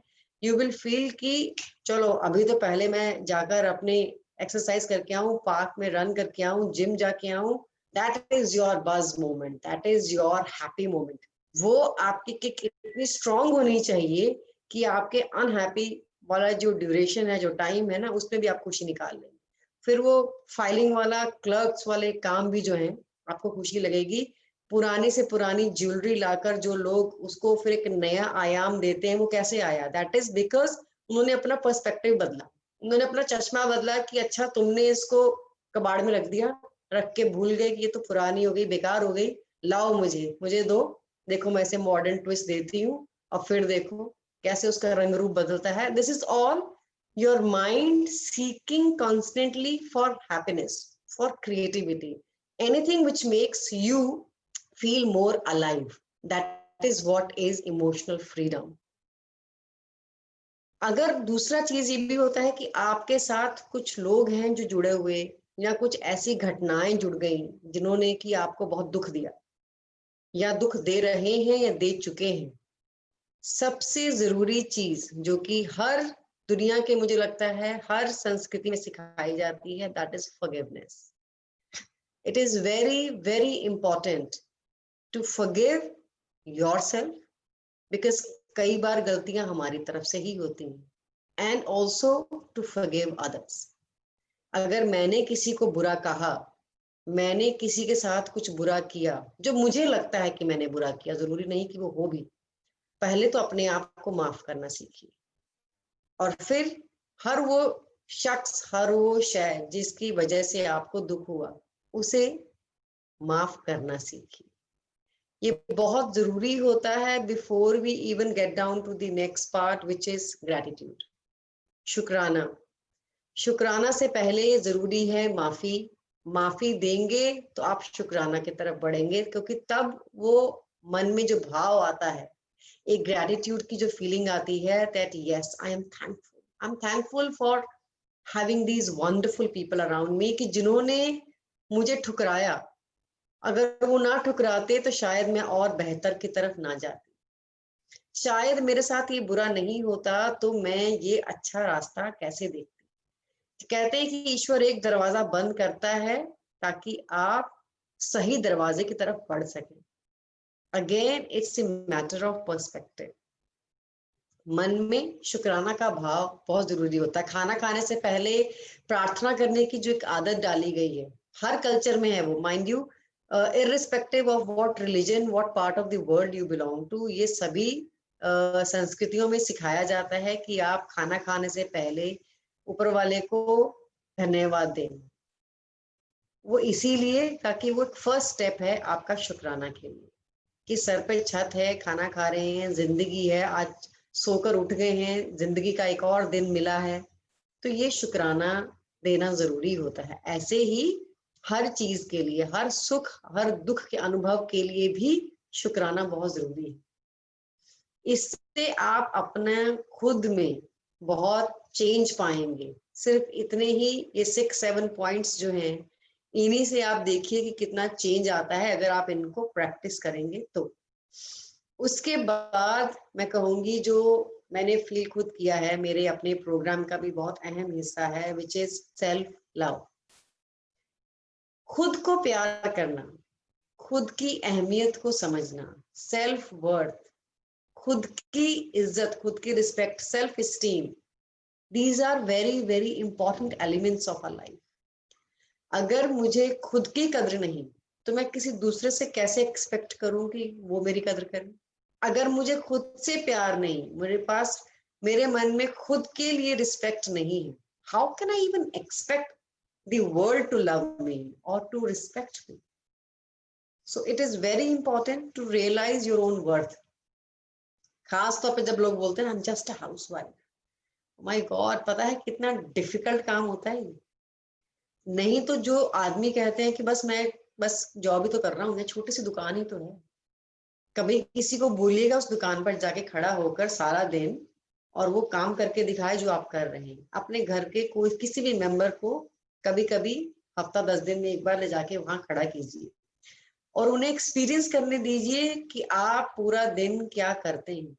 यू विल फील कि चलो अभी तो पहले मैं जाकर अपने एक्सरसाइज करके आऊं, पार्क में रन करके आऊं, जिम जाके आऊं. दैट इज योर बज moment, that is your happy moment. वो आपकी किक इतनी स्ट्रांग होनी चाहिए कि आपके अनहैप्पी वाला जो ड्यूरेशन है, जो टाइम है ना, उसमें भी आप खुशी निकाल लेंगे. फिर वो फाइलिंग वाला, क्लर्क्स वाले काम भी जो है आपको खुशी लगेगी. पुरानी से पुरानी ज्वेलरी लाकर जो लोग उसको फिर एक नया आयाम देते हैं, वो कैसे आया? दैट इज बिकॉज उन्होंने अपना पर्सपेक्टिव बदला, उन्होंने अपना चश्मा बदला कि अच्छा तुमने इसको कबाड़ में रख दिया, रख के भूल गए कि ये तो पुरानी हो गई, बेकार हो गई, लाओ मुझे दो, देखो मैं इसे मॉडर्न ट्विस्ट देती हूँ, और फिर देखो कैसे उसका रंग रूप बदलता है. This is all your mind seeking constantly for happiness, for creativity, anything which makes you feel more alive. That is what is emotional freedom. अगर दूसरा चीज ये भी होता है कि आपके साथ कुछ लोग हैं जो जुड़े हुए, या कुछ ऐसी घटनाएं जुड़ गई जिन्होंने कि आपको बहुत दुख दिया, या दुख दे रहे हैं या दे चुके हैं, सबसे जरूरी चीज जो कि हर दुनिया के, मुझे लगता है हर संस्कृति में सिखाई जाती है, that is forgiveness. It is very very important to forgive yourself, because कई बार गलतियां हमारी तरफ से ही होती हैं, and also to forgive others. अगर मैंने किसी को बुरा कहा, मैंने किसी के साथ कुछ बुरा किया जो मुझे लगता है कि मैंने बुरा किया, जरूरी नहीं कि वो हो भी, पहले तो अपने आप को माफ करना सीखिए, और फिर हर वो शख्स, हर वो शय जिसकी वजह से आपको दुख हुआ, उसे माफ करना सीखिए. ये बहुत जरूरी होता है before we even get down to the next part which is gratitude. शुक्राना. शुक्राना से पहले जरूरी है माफी. माफी देंगे तो आप शुक्राना की तरफ बढ़ेंगे, क्योंकि तब वो मन में जो भाव आता है, एक ग्रैटिट्यूड की जो फीलिंग आती है, that yes I am thankful for having these wonderful people around me, कि जिन्होंने मुझे ठुकराया, अगर वो ना ठुकराते तो शायद मैं और बेहतर की तरफ ना जाती, शायद मेरे साथ ये बुरा नहीं होता तो मैं ये अच्छा रास्ता कैसे देखती. कहते हैं कि ईश्वर एक दरवाजा बंद करता है ताकि आप सही दरवाजे की तरफ बढ़ सकें. Again it's a matter of perspective. मन में शुक्राना का भाव बहुत जरूरी होता है. खाना खाने से पहले प्रार्थना करने की जो एक आदत डाली गई है, हर कल्चर में है वो, mind you, irrespective of what religion, what part of the world you belong to, ये सभी संस्कृतियों में सिखाया जाता है कि आप खाना खाने से पहले ऊपर वाले को धन्यवाद दें. वो इसीलिए ताकि वो एक फर्स्ट स्टेप है आपका शुक्राना के लिए, कि सर पे छत है, खाना खा रहे हैं, जिंदगी है, आज सोकर उठ गए हैं, जिंदगी का एक और दिन मिला है, तो ये शुक्राना देना जरूरी होता है. ऐसे ही हर चीज के लिए, हर सुख हर दुख के अनुभव के लिए भी शुक्राना बहुत जरूरी है. इससे आप अपने खुद में बहुत चेंज पाएंगे। सिर्फ इतने ही ये 6-7 पॉइंट्स जो हैं, इन्हीं से आप देखिए कि कितना चेंज आता है अगर आप इनको प्रैक्टिस करेंगे तो। उसके बाद मैं कहूंगी, जो मैंने फील खुद किया है, मेरे अपने प्रोग्राम का भी बहुत अहम हिस्सा है, विच इज सेल्फ लव। खुद को प्यार करना, खुद की अहमियत को समझना, सेल्फ वर्थ, खुद की इज्जत, खुद की respect, self esteem, these are very very important elements of our life. अगर मुझे खुद की कद्र नहीं तो मैं किसी दूसरे से कैसे एक्सपेक्ट करूं कि वो मेरी कद्र करे। अगर मुझे खुद से प्यार नहीं, मेरे पास, मेरे मन में खुद के लिए रिस्पेक्ट नहीं है, how can I even expect the world to love me और to respect me. So it is very important to realise your own worth. खास तौर पे जब लोग बोलते हैं I am just a housewife, my God, पता है कितना डिफिकल्ट काम होता है ये। नहीं तो जो आदमी कहते हैं कि बस जॉब ही तो कर रहा हूँ, छोटी सी दुकान ही तो है। कभी किसी को बोलिएगा उस दुकान पर जाके खड़ा होकर सारा दिन और वो काम करके दिखाए जो आप कर रहे हैं। अपने घर के कोई किसी भी मेंबर को कभी कभी हफ्ता 10 दिन में एक बार ले जाके वहां खड़ा कीजिए और उन्हें एक्सपीरियंस करने दीजिए कि आप पूरा दिन क्या करते हैं।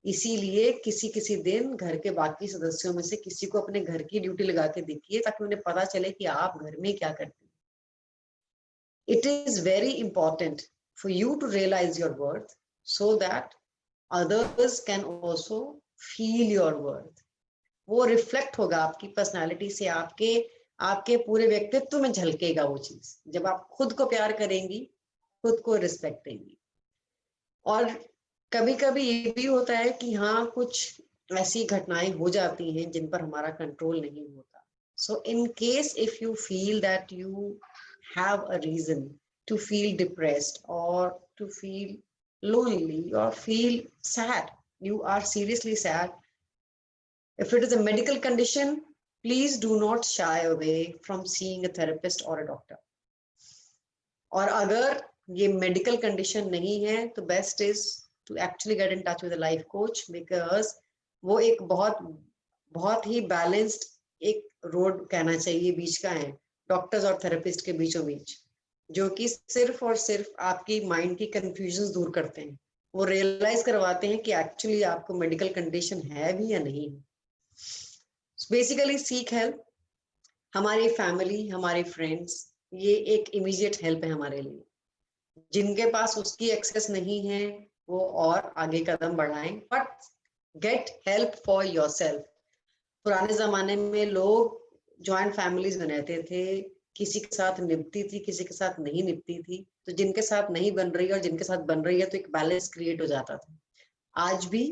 इसीलिए किसी किसी दिन घर के बाकी सदस्यों में से किसी को अपने घर की ड्यूटी लगा के देखिए ताकि उन्हें पता चले कि आप घर में क्या करते हैं। It is very important for you to realize your worth so that others can also feel your worth. वो रिफ्लेक्ट होगा आपकी पर्सनालिटी से, आपके पूरे व्यक्तित्व में झलकेगा वो चीज, जब आप खुद को प्यार करेंगी, खुद को रिस्पेक्ट देंगी। और कभी कभी ये भी होता है कि हाँ, कुछ ऐसी घटनाएं हो जाती हैं जिन पर हमारा कंट्रोल नहीं होता। So in case if you feel that you have a reason to feel depressed or to feel lonely or feel sad, you are seriously sad, if it is a medical condition, please do not shy away from seeing a therapist or a doctor. और अगर ये medical condition नहीं है तो best is to actually get in touch with a life coach, because वो एक बहुत ही balanced एक रोड कहना चाहिए बीच का है डॉक्टर्स और थेरेपिस्ट के बीचों बीच, जो कि सिर्फ और सिर्फ आपकी माइंड की कंफ्यूजन दूर करते हैं। वो रियलाइज करवाते हैं कि एक्चुअली आपको मेडिकल कंडीशन है भी या नहीं है। Basically seek help. हमारी फैमिली, हमारे फ्रेंड्स, ये एक इमीडिएट हेल्प है हमारे लिए। जिनके पास उसकी एक्सेस नहीं है वो और आगे कदम बढ़ाएं, but get help for yourself. पुराने जमाने में लोग जॉइंट फैमिलीज बनाते थे, किसी के साथ निपती थी, किसी के साथ नहीं निपती थी, तो जिनके साथ नहीं बन रही है और जिनके साथ बन रही है तो एक बैलेंस क्रिएट हो जाता था। आज भी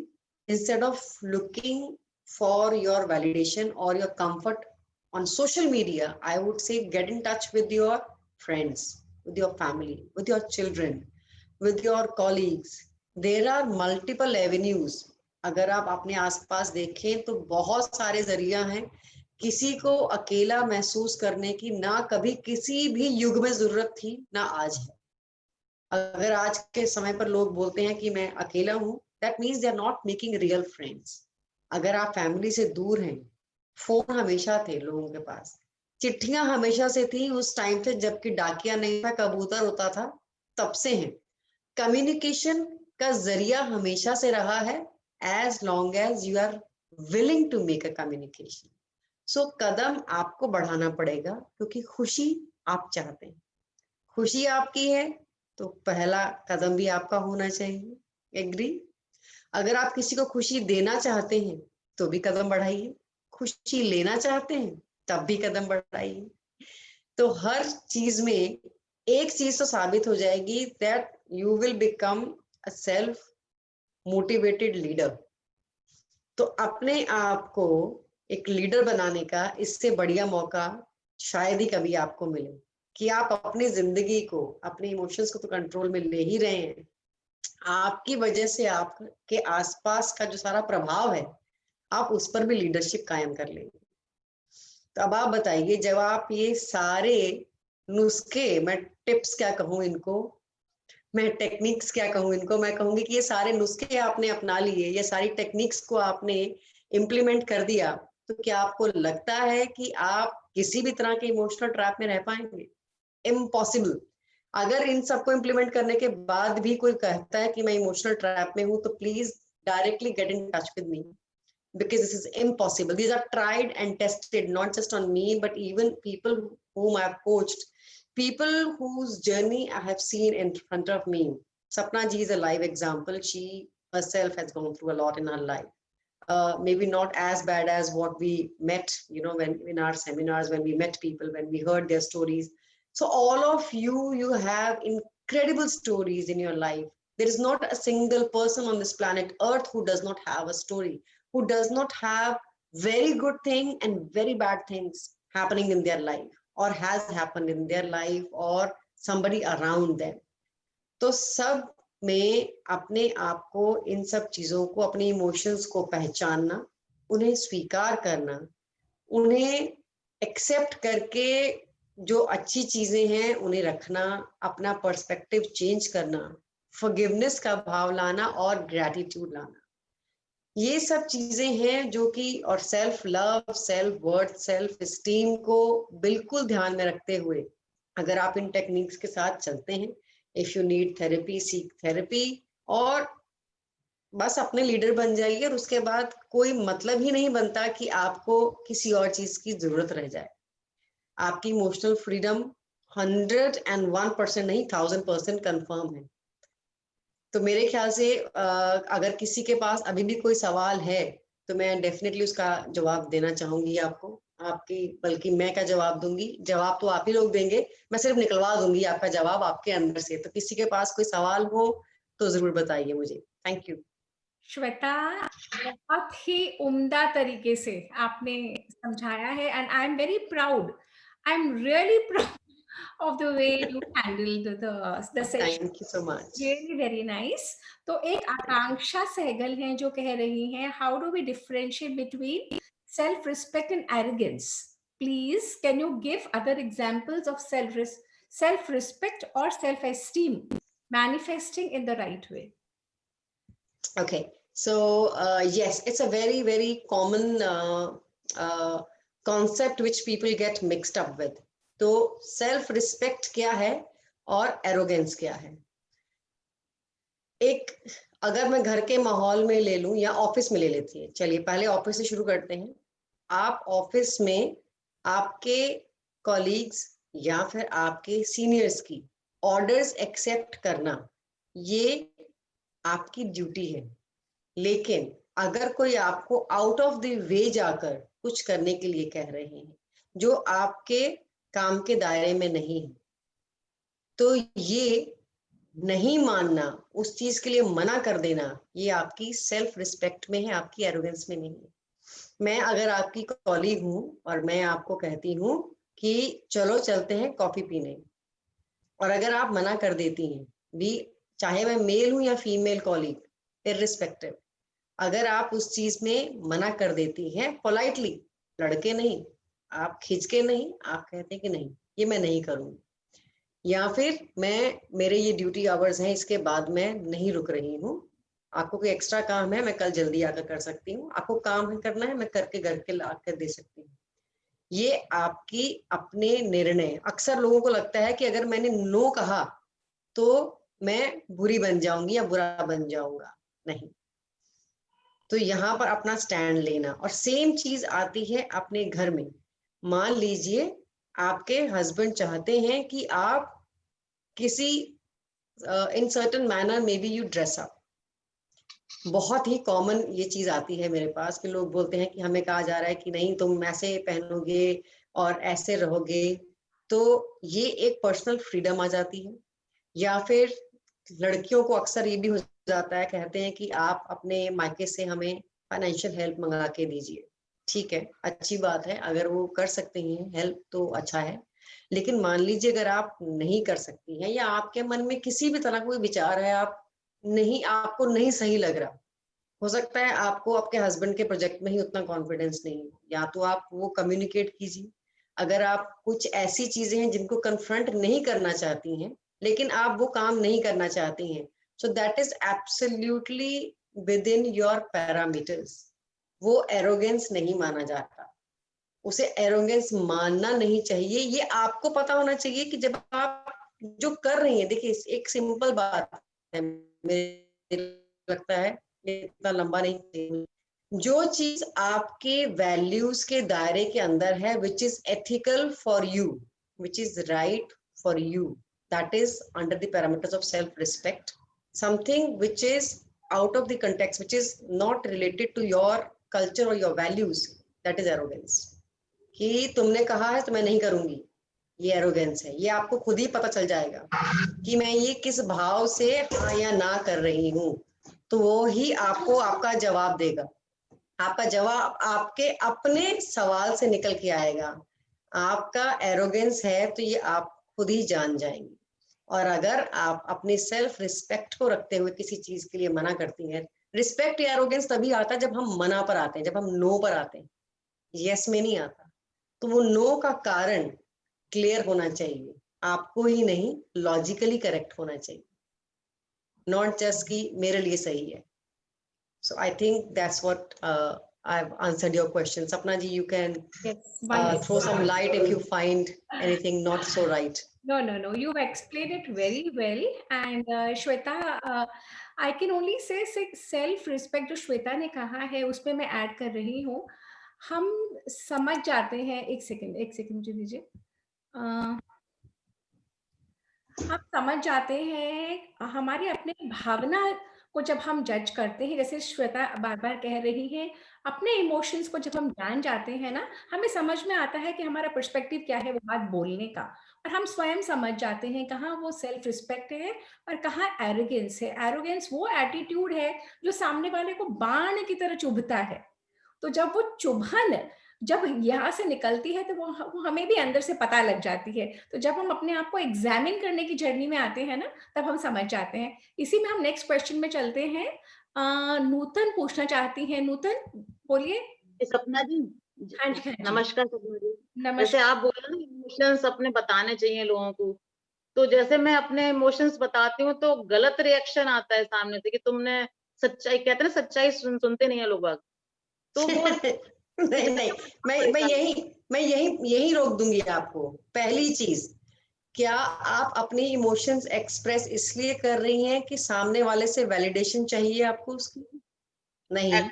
instead of looking for your validation और your comfort on social media, I would say get in touch with your friends, with your family, with your children, with your colleagues. There are multiple avenues. अगर आप अपने आसपास देखें तो बहुत सारे जरिया हैं। किसी को अकेला महसूस करने की ना कभी किसी भी युग में जरूरत थी ना आज है। अगर आज के समय पर लोग बोलते हैं कि मैं अकेला हूं, that means they are not making real friends. अगर आप फैमिली से दूर हैं, फोन हमेशा थे लोगों के पास, चिट्ठियां हमेशा से थी, उस टाइम से जबकि डाकिया नहीं था, कबूतर होता था, तब से है। कम्युनिकेशन का जरिया हमेशा से रहा है, as long as you are willing to make a communication. So कदम आपको बढ़ाना पड़ेगा क्योंकि खुशी आप चाहते हैं। खुशी आपकी है तो पहला कदम भी आपका होना चाहिए। एग्री? अगर आप किसी को खुशी देना चाहते हैं तो भी कदम बढ़ाइए, खुशी लेना चाहते हैं तब भी कदम बढ़ाइए। तो हर चीज में एक चीज तो साबित हो जाएगी, that you will become a self motivated leader. तो अपने आप को एक लीडर बनाने का इससे बढ़िया मौका शायद ही कभी आपको मिले कि आप अपनी जिंदगी को, अपने इमोशंस को तो कंट्रोल में ले ही रहे हैं, आपकी वजह से आपके आसपास का जो सारा प्रभाव है आप उस पर भी लीडरशिप कायम कर लेंगे। तो अब आप बताइए, जब आप ये सारे नुस्खे, मैं टिप्स क्या कहूँ इनको, मैं टेक्निक्स क्या कहूँ इनको, मैं कहूंगी कि ये सारे नुस्खे आपने अपना लिए, ये सारी टेक्निक्स को आपने इम्प्लीमेंट कर दिया, तो क्या आपको लगता है कि आप किसी भी तरह के इमोशनल ट्रैप में रह पाएंगे? इम्पॉसिबल। अगर इन सबको इम्प्लीमेंट करने के बाद भी कोई कहता है कि मैं इमोशनल ट्रैप में हूँ, तो please directly get in touch with me, because this is impossible. These are tried and tested, not just on me, but even people whom I've coached, people whose journey I have seen in front of me. Sapna ji is a live example. She herself has gone through a lot in her life. Maybe not as bad as what we met, when in our seminars, when we met people, when we heard their stories. So all of you have incredible stories in your life. There is not a single person on this planet Earth who does not have a story, who does not have very good thing and very bad things happening in their life, or has happened in their life, or somebody around them. तो सब में अपने आप को, इन सब चीजों को, अपने इमोशंस को पहचानना, उन्हें स्वीकार करना, उन्हें एक्सेप्ट करके जो अच्छी चीजें हैं उन्हें रखना, अपना पर्सपेक्टिव चेंज करना, फॉरगिवनेस का भाव लाना और ग्रैटिट्यूड लाना, ये सब चीजें हैं जो कि, और self love, self worth, self esteem को बिल्कुल ध्यान में रखते हुए अगर आप इन टेक्निक्स के साथ चलते हैं, if you need therapy, seek therapy, और बस अपने लीडर बन जाइए, और उसके बाद कोई मतलब ही नहीं बनता कि आपको किसी और चीज की जरूरत रह जाए। आपकी इमोशनल फ्रीडम 101% नहीं, 1000% कंफर्म है। तो मेरे ख्याल से अगर किसी के पास अभी भी कोई सवाल है तो मैं डेफिनेटली उसका जवाब देना चाहूंगी आपको, बल्कि मैं क्या जवाब दूंगी, जवाब तो आप ही लोग देंगे, मैं सिर्फ निकलवा दूंगी आपका जवाब आपके अंदर से। तो किसी के पास कोई सवाल हो तो जरूर बताइए मुझे। Thank you. श्वेता, बहुत ही उम्दा तरीके से आपने समझाया है, and I am very proud, I am really proud of the way you handled the session. Thank you so much. Really very nice. तो एक आकांक्षा सहगल हैं जो कह रही हैं, how do we differentiate between self-respect and arrogance? Please, can you give other examples of self-respect or self-esteem manifesting in the right way? Okay, so yes, it's a very, very common concept which people get mixed up with. तो self respect क्या है और arrogance क्या है? एक, अगर मैं घर के माहौल में ले लूं या ऑफिस में ले लेती है, चलिए पहले ऑफिस से शुरू करते हैं। आप ऑफिस में आपके कॉलीग्स या फिर आपके सीनियर्स की ऑर्डर्स एक्सेप्ट करना, ये आपकी ड्यूटी है। लेकिन अगर कोई आपको आउट ऑफ द वे जाकर कुछ करने के लिए कह रहे हैं जो आपके काम के दायरे में नहीं है, तो ये नहीं मानना, उस चीज के लिए मना कर देना, ये आपकी सेल्फ रिस्पेक्ट में है, आपकी एरोगेंस में नहीं है। मैं अगर आपकी कॉलीग हूं और मैं आपको कहती हूं कि चलो चलते हैं कॉफी पीने, और अगर आप मना कर देती हैं, भी चाहे मैं मेल हूं या फीमेल कॉलीग, इररिस्पेक्टिव, अगर आप उस चीज में मना कर देती हैं पोलाइटली, लड़के नहीं, आप खींच के नहीं, आप कहते हैं कि नहीं ये मैं नहीं करूंगी, या फिर मेरे ये ड्यूटी आवर्स हैं, इसके बाद मैं नहीं रुक रही हूँ, आपको कोई एक्स्ट्रा काम है मैं कल जल्दी आकर कर सकती हूँ, आपको काम करना है मैं करके घर के ला कर दे सकती हूँ। ये आपकी अपने निर्णय। अक्सर लोगों को लगता है कि अगर मैंने नो कहा तो मैं बुरी बन जाऊंगी या बुरा बन जाऊंगा, नहीं। तो यहाँ पर अपना स्टैंड लेना। और सेम चीज आती है अपने घर में। मान लीजिए आपके हस्बैंड चाहते हैं कि आप किसी in certain manner may be you dress up. बहुत ही कॉमन ये चीज आती है मेरे पास कि लोग बोलते हैं कि हमें कहा जा रहा है कि नहीं तुम ऐसे पहनोगे और ऐसे रहोगे, तो ये एक पर्सनल फ्रीडम आ जाती है। या फिर लड़कियों को अक्सर ये भी हो जाता है, कहते हैं कि आप अपने मायके से हमें फाइनेंशियल हेल्प मंगा के दीजिए। ठीक है, अच्छी बात है, अगर वो कर सकते हैं हेल्प तो अच्छा है। लेकिन मान लीजिए अगर आप नहीं कर सकती हैं या आपके मन में किसी भी तरह कोई विचार है, आपको नहीं सही लग रहा, हो सकता है आपको आपके हस्बैंड के प्रोजेक्ट में ही उतना कॉन्फिडेंस नहीं हो, या तो आप वो कम्युनिकेट कीजिए। अगर आप कुछ ऐसी चीजें हैं जिनको कन्फ्रंट नहीं करना चाहती हैं लेकिन आप वो काम नहीं करना चाहती हैं, so that is absolutely with in your parameters. वो एरोगेंस नहीं माना जाता, उसे एरोगेंस मानना नहीं चाहिए। ये आपको पता होना चाहिए कि जब आप जो कर रही हैं, देखिए एक सिंपल बात है, मुझे लगता है इतना लंबा नहीं, जो चीज आपके वैल्यूज के दायरे के अंदर है, which is ethical for you, which is right for you, that is under the parameters of self respect. Something which is out of the context, which is not related to your culture or your values, that is arrogance. कि तुमने कहा है तो मैं नहीं करूंगी, ये arrogance है। ये आपको खुद ही पता चल जाएगा कि मैं ये किस भाव से हाँ या ना कर रही हूँ, तो वो ही आपको आपका जवाब देगा। आपका जवाब आपके अपने सवाल से निकल के आएगा। आपका एरोगेंस है तो ये आप खुद ही जान जाएंगे। और अगर आप अपनी सेल्फ रिस्पेक्ट को रखते हुए किसी चीज के लिए मना करती हैं, रिस्पेक्ट या एरोगेंस तभी आता है जब हम मना पर आते हैं, जब हम नो पर आते हैं, यस में नहीं आता। तो वो नो का कारण क्लियर होना चाहिए, आपको ही नहीं, लॉजिकली करेक्ट होना चाहिए, नॉट जस्ट कि मेरे लिए सही है। So I think that's what I've answered your question. Sapna ji, you can throw some light if you find anything not so right. No. You've explained it very well. And Shweta, I can only say self-respect जो श्वेता ने कहा है उस पे मैं add कर रही हूँ। हम समझ जाते हैं, एक सेकंड मुझे दीजिए। हम समझ जाते हैं हमारी अपने भावना को जब हम जज करते हैं, जैसे श्वेता बार बार कह रही है, अपने इमोशंस को जब हम जान जाते हैं ना, हमें समझ में आता है कि हमारा पर्सपेक्टिव क्या है वो बात बोलने का, और हम स्वयं समझ जाते हैं कहाँ वो सेल्फ रिस्पेक्ट है और कहाँ एरोगेंस है। एरोगेंस वो एटीट्यूड है जो सामने वाले को बाण की तरह चुभता है। तो जब वो चुभन जब यहाँ से निकलती है तो वो हमें भी अंदर से पता लग जाती है। तो जब हम अपने आप को एग्जामिन करने की जर्नी में आते हैं ना, तब हम समझ जाते हैं। इसी में हम नेक्स्ट क्वेश्चन में चलते हैं। नूतन पूछना चाहती है। नूतन बोलिए। सपना जी, हाँ जी, हाँ जी। नमस्कार सपना जी। जैसे नमस्कार। आप बोले ना इमोशंस अपने बताने चाहिए लोगों को, तो जैसे मैं अपने इमोशंस बताती हूँ तो गलत रिएक्शन आता है सामने से कि तुमने सच्चाई, कहते हैं ना सच्चाई सुनते नहीं है लोग, तो वो नहीं, मैं यही रोक दूंगी आपको। पहली चीज, क्या आप अपनी इमोशंस एक्सप्रेस इसलिए कर रही हैं कि सामने वाले से वैलिडेशन चाहिए आपको उसकी? नहीं।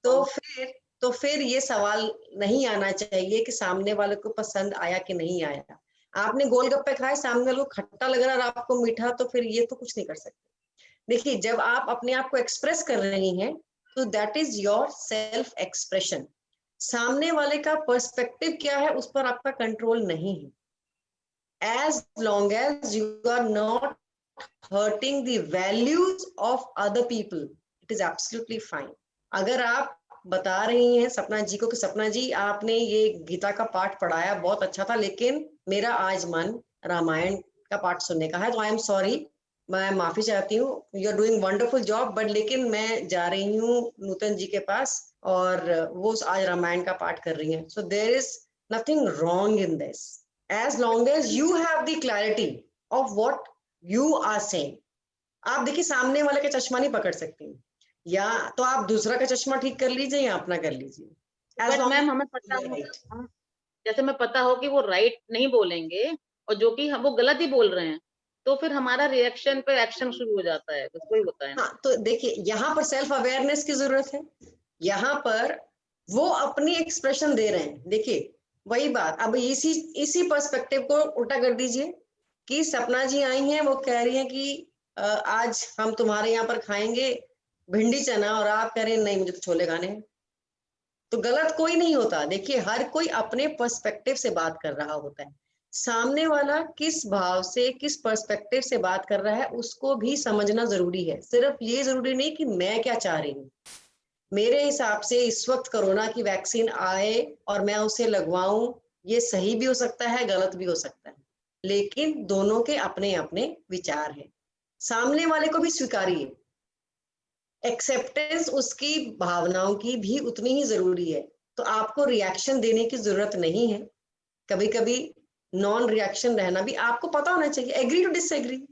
तो फिर ये सवाल नहीं आना चाहिए कि सामने वाले को पसंद आया कि नहीं आया। आपने गोलगप्पे खाए, सामने वाले को खट्टा लग रहा और आपको मीठा, तो फिर ये तो कुछ नहीं कर सकते। देखिए, जब आप अपने आप को एक्सप्रेस कर रही हैं तो that is your self expression. सामने वाले का पर्सपेक्टिव क्या है उस पर आपका कंट्रोल नहीं है। as long as you are not hurting the values of other people, it is absolutely fine. अगर आप बता रही हैं सपना जी को कि सपना जी आपने ये गीता का पाठ पढ़ाया, बहुत अच्छा था, लेकिन मेरा आज मन रामायण का पाठ सुनने का है, तो आई एम सॉरी, मैं माफी चाहती हूँ, you are doing wonderful job, but लेकिन मैं जा रही हूँ नूतन जी के पास और वो आज रामायण का पाठ कर रही हैं। So there is nothing wrong in this, as long as you have the clarity of what you are saying. आप देखिए, सामने वाले का चश्मा नहीं पकड़ सकती, या तो आप दूसरा का चश्मा ठीक कर लीजिए या अपना कर लीजिए। मैम हमें पता हो, जैसे मैं पता हो कि वो राइट नहीं बोलेंगे और जो कि वो गलत ही बोल रहे हैं, तो फिर हमारा रिएक्शन पे एक्शन शुरू हो जाता है, बस वही होता है। हाँ, तो देखिए यहाँ पर सेल्फ अवेयरनेस की जरूरत है। यहाँ पर वो अपनी एक्सप्रेशन दे रहे हैं। देखिए वही बात, अब इसी पर्सपेक्टिव को उल्टा कर दीजिए कि सपना जी आई हैं, वो कह रही हैं कि आज हम तुम्हारे यहाँ पर खाएंगे भिंडी चना, और आप कह रहे हैं नहीं मुझे तो छोले खाने हैं। तो गलत कोई नहीं होता। देखिए, हर कोई अपने पर्सपेक्टिव से बात कर रहा होता है। सामने वाला किस भाव से, किस पर्सपेक्टिव से बात कर रहा है उसको भी समझना जरूरी है। सिर्फ ये जरूरी नहीं कि मैं क्या चाह रही हूँ। मेरे हिसाब से इस वक्त कोरोना की वैक्सीन आए और मैं उसे लगवाऊं, ये सही भी हो सकता है, गलत भी हो सकता है, लेकिन दोनों के अपने अपने विचार हैं। सामने वाले को भी स्वीकारिए, एक्सेप्टेंस उसकी भावनाओं की भी उतनी ही जरूरी है। तो आपको रिएक्शन देने की जरूरत नहीं है। कभी कभी नॉन रिएक्शन रहना भी आपको पता होना चाहिए। एग्री टू डिसएग्री,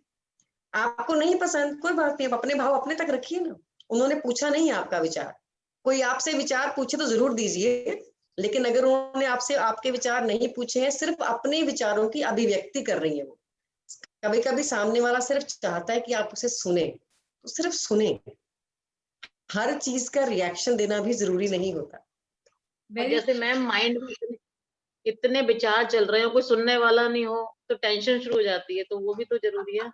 आपको नहीं पसंद कोई बात नहीं, आप अपने भाव अपने तक रखिए ना। उन्होंने पूछा नहीं आपका विचार, कोई आपसे विचार पूछे तो जरूर दीजिए, लेकिन अगर उन्होंने आपसे आपके विचार नहीं पूछे हैं, सिर्फ अपने विचारों की अभिव्यक्ति कर रही है वो। कभी कभी सामने वाला सिर्फ चाहता है कि आप उसे सुने, तो सिर्फ सुने, हर चीज का रिएक्शन देना भी जरूरी नहीं होता। और जैसे मैम माइंड में इतने विचार चल रहे हो, कोई सुनने वाला नहीं हो तो टेंशन शुरू हो जाती है, तो वो भी तो जरूरी है।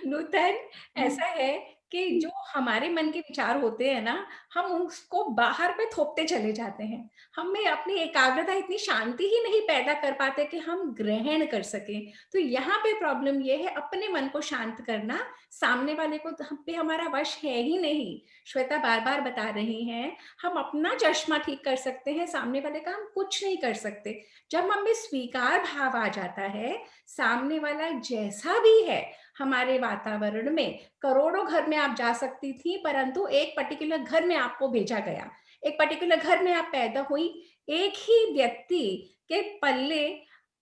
नूतन, ऐसा है कि जो हमारे मन के विचार होते हैं ना, हम उसको बाहर पे थोपते चले जाते हैं। हमें अपनी एकाग्रता, इतनी शांति ही नहीं पैदा कर पाते कि हम ग्रहण कर सकें। तो यहाँ पे प्रॉब्लम ये है, अपने मन को शांत करना। सामने वाले को तो हम पे हमारा वश है ही नहीं। श्वेता बार बार बता रही हैं, हम अपना चश्मा ठीक कर सकते हैं, सामने वाले का हम कुछ नहीं कर सकते। जब हम में स्वीकार भाव आ जाता है, सामने वाला जैसा भी है, हमारे वातावरण में करोड़ों घर में आप जा सकती थी, परंतु एक पर्टिकुलर घर में आपको भेजा गया, एक पर्टिकुलर घर में आप पैदा हुई, एक ही व्यक्ति के पल्ले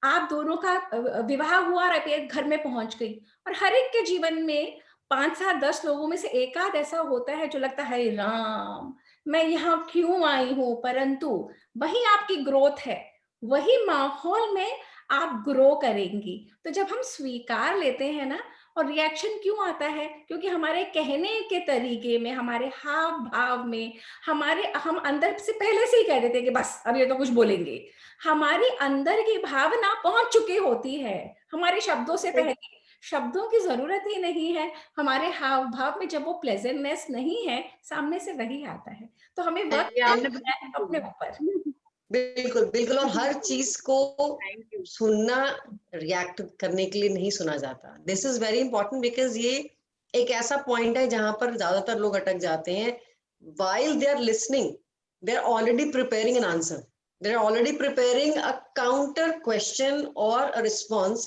आप दोनों का विवाह हुआ और आप एक घर में पहुंच गई। और हर एक के जीवन में 5 7 10 लोगों में से एक आध ऐसा होता है जो लगता है राम मैं यहाँ क्यों आई हूं, परंतु वही आपकी ग्रोथ है, वही माहौल में आप ग्रो करेंगी। तो जब हम स्वीकार लेते हैं ना, और रिएक्शन क्यों आता है, क्योंकि हमारे कहने के तरीके में, हमारे हाव भाव में, हम अंदर से पहले से ही कह देते हैं कि बस अब ये तो कुछ बोलेंगे। हमारी अंदर की भावना पहुंच चुकी होती है हमारे शब्दों से पहले। शब्दों की जरूरत ही नहीं है, हमारे हाव भाव में जब वो प्लेजेंटनेस नहीं है, सामने से वही आता है। तो हमें वक्त ये आपने देना है अपने ऊपर। बिल्कुल बिल्कुल, और हर चीज को थैंक यू। सुनना रिएक्ट करने के लिए नहीं सुना जाता। This is very important, because ये एक ऐसा पॉइंट है जहां पर ज्यादातर लोग अटक जाते हैं। while they are listening, they are already preparing an answer, they are already preparing a counter question or a response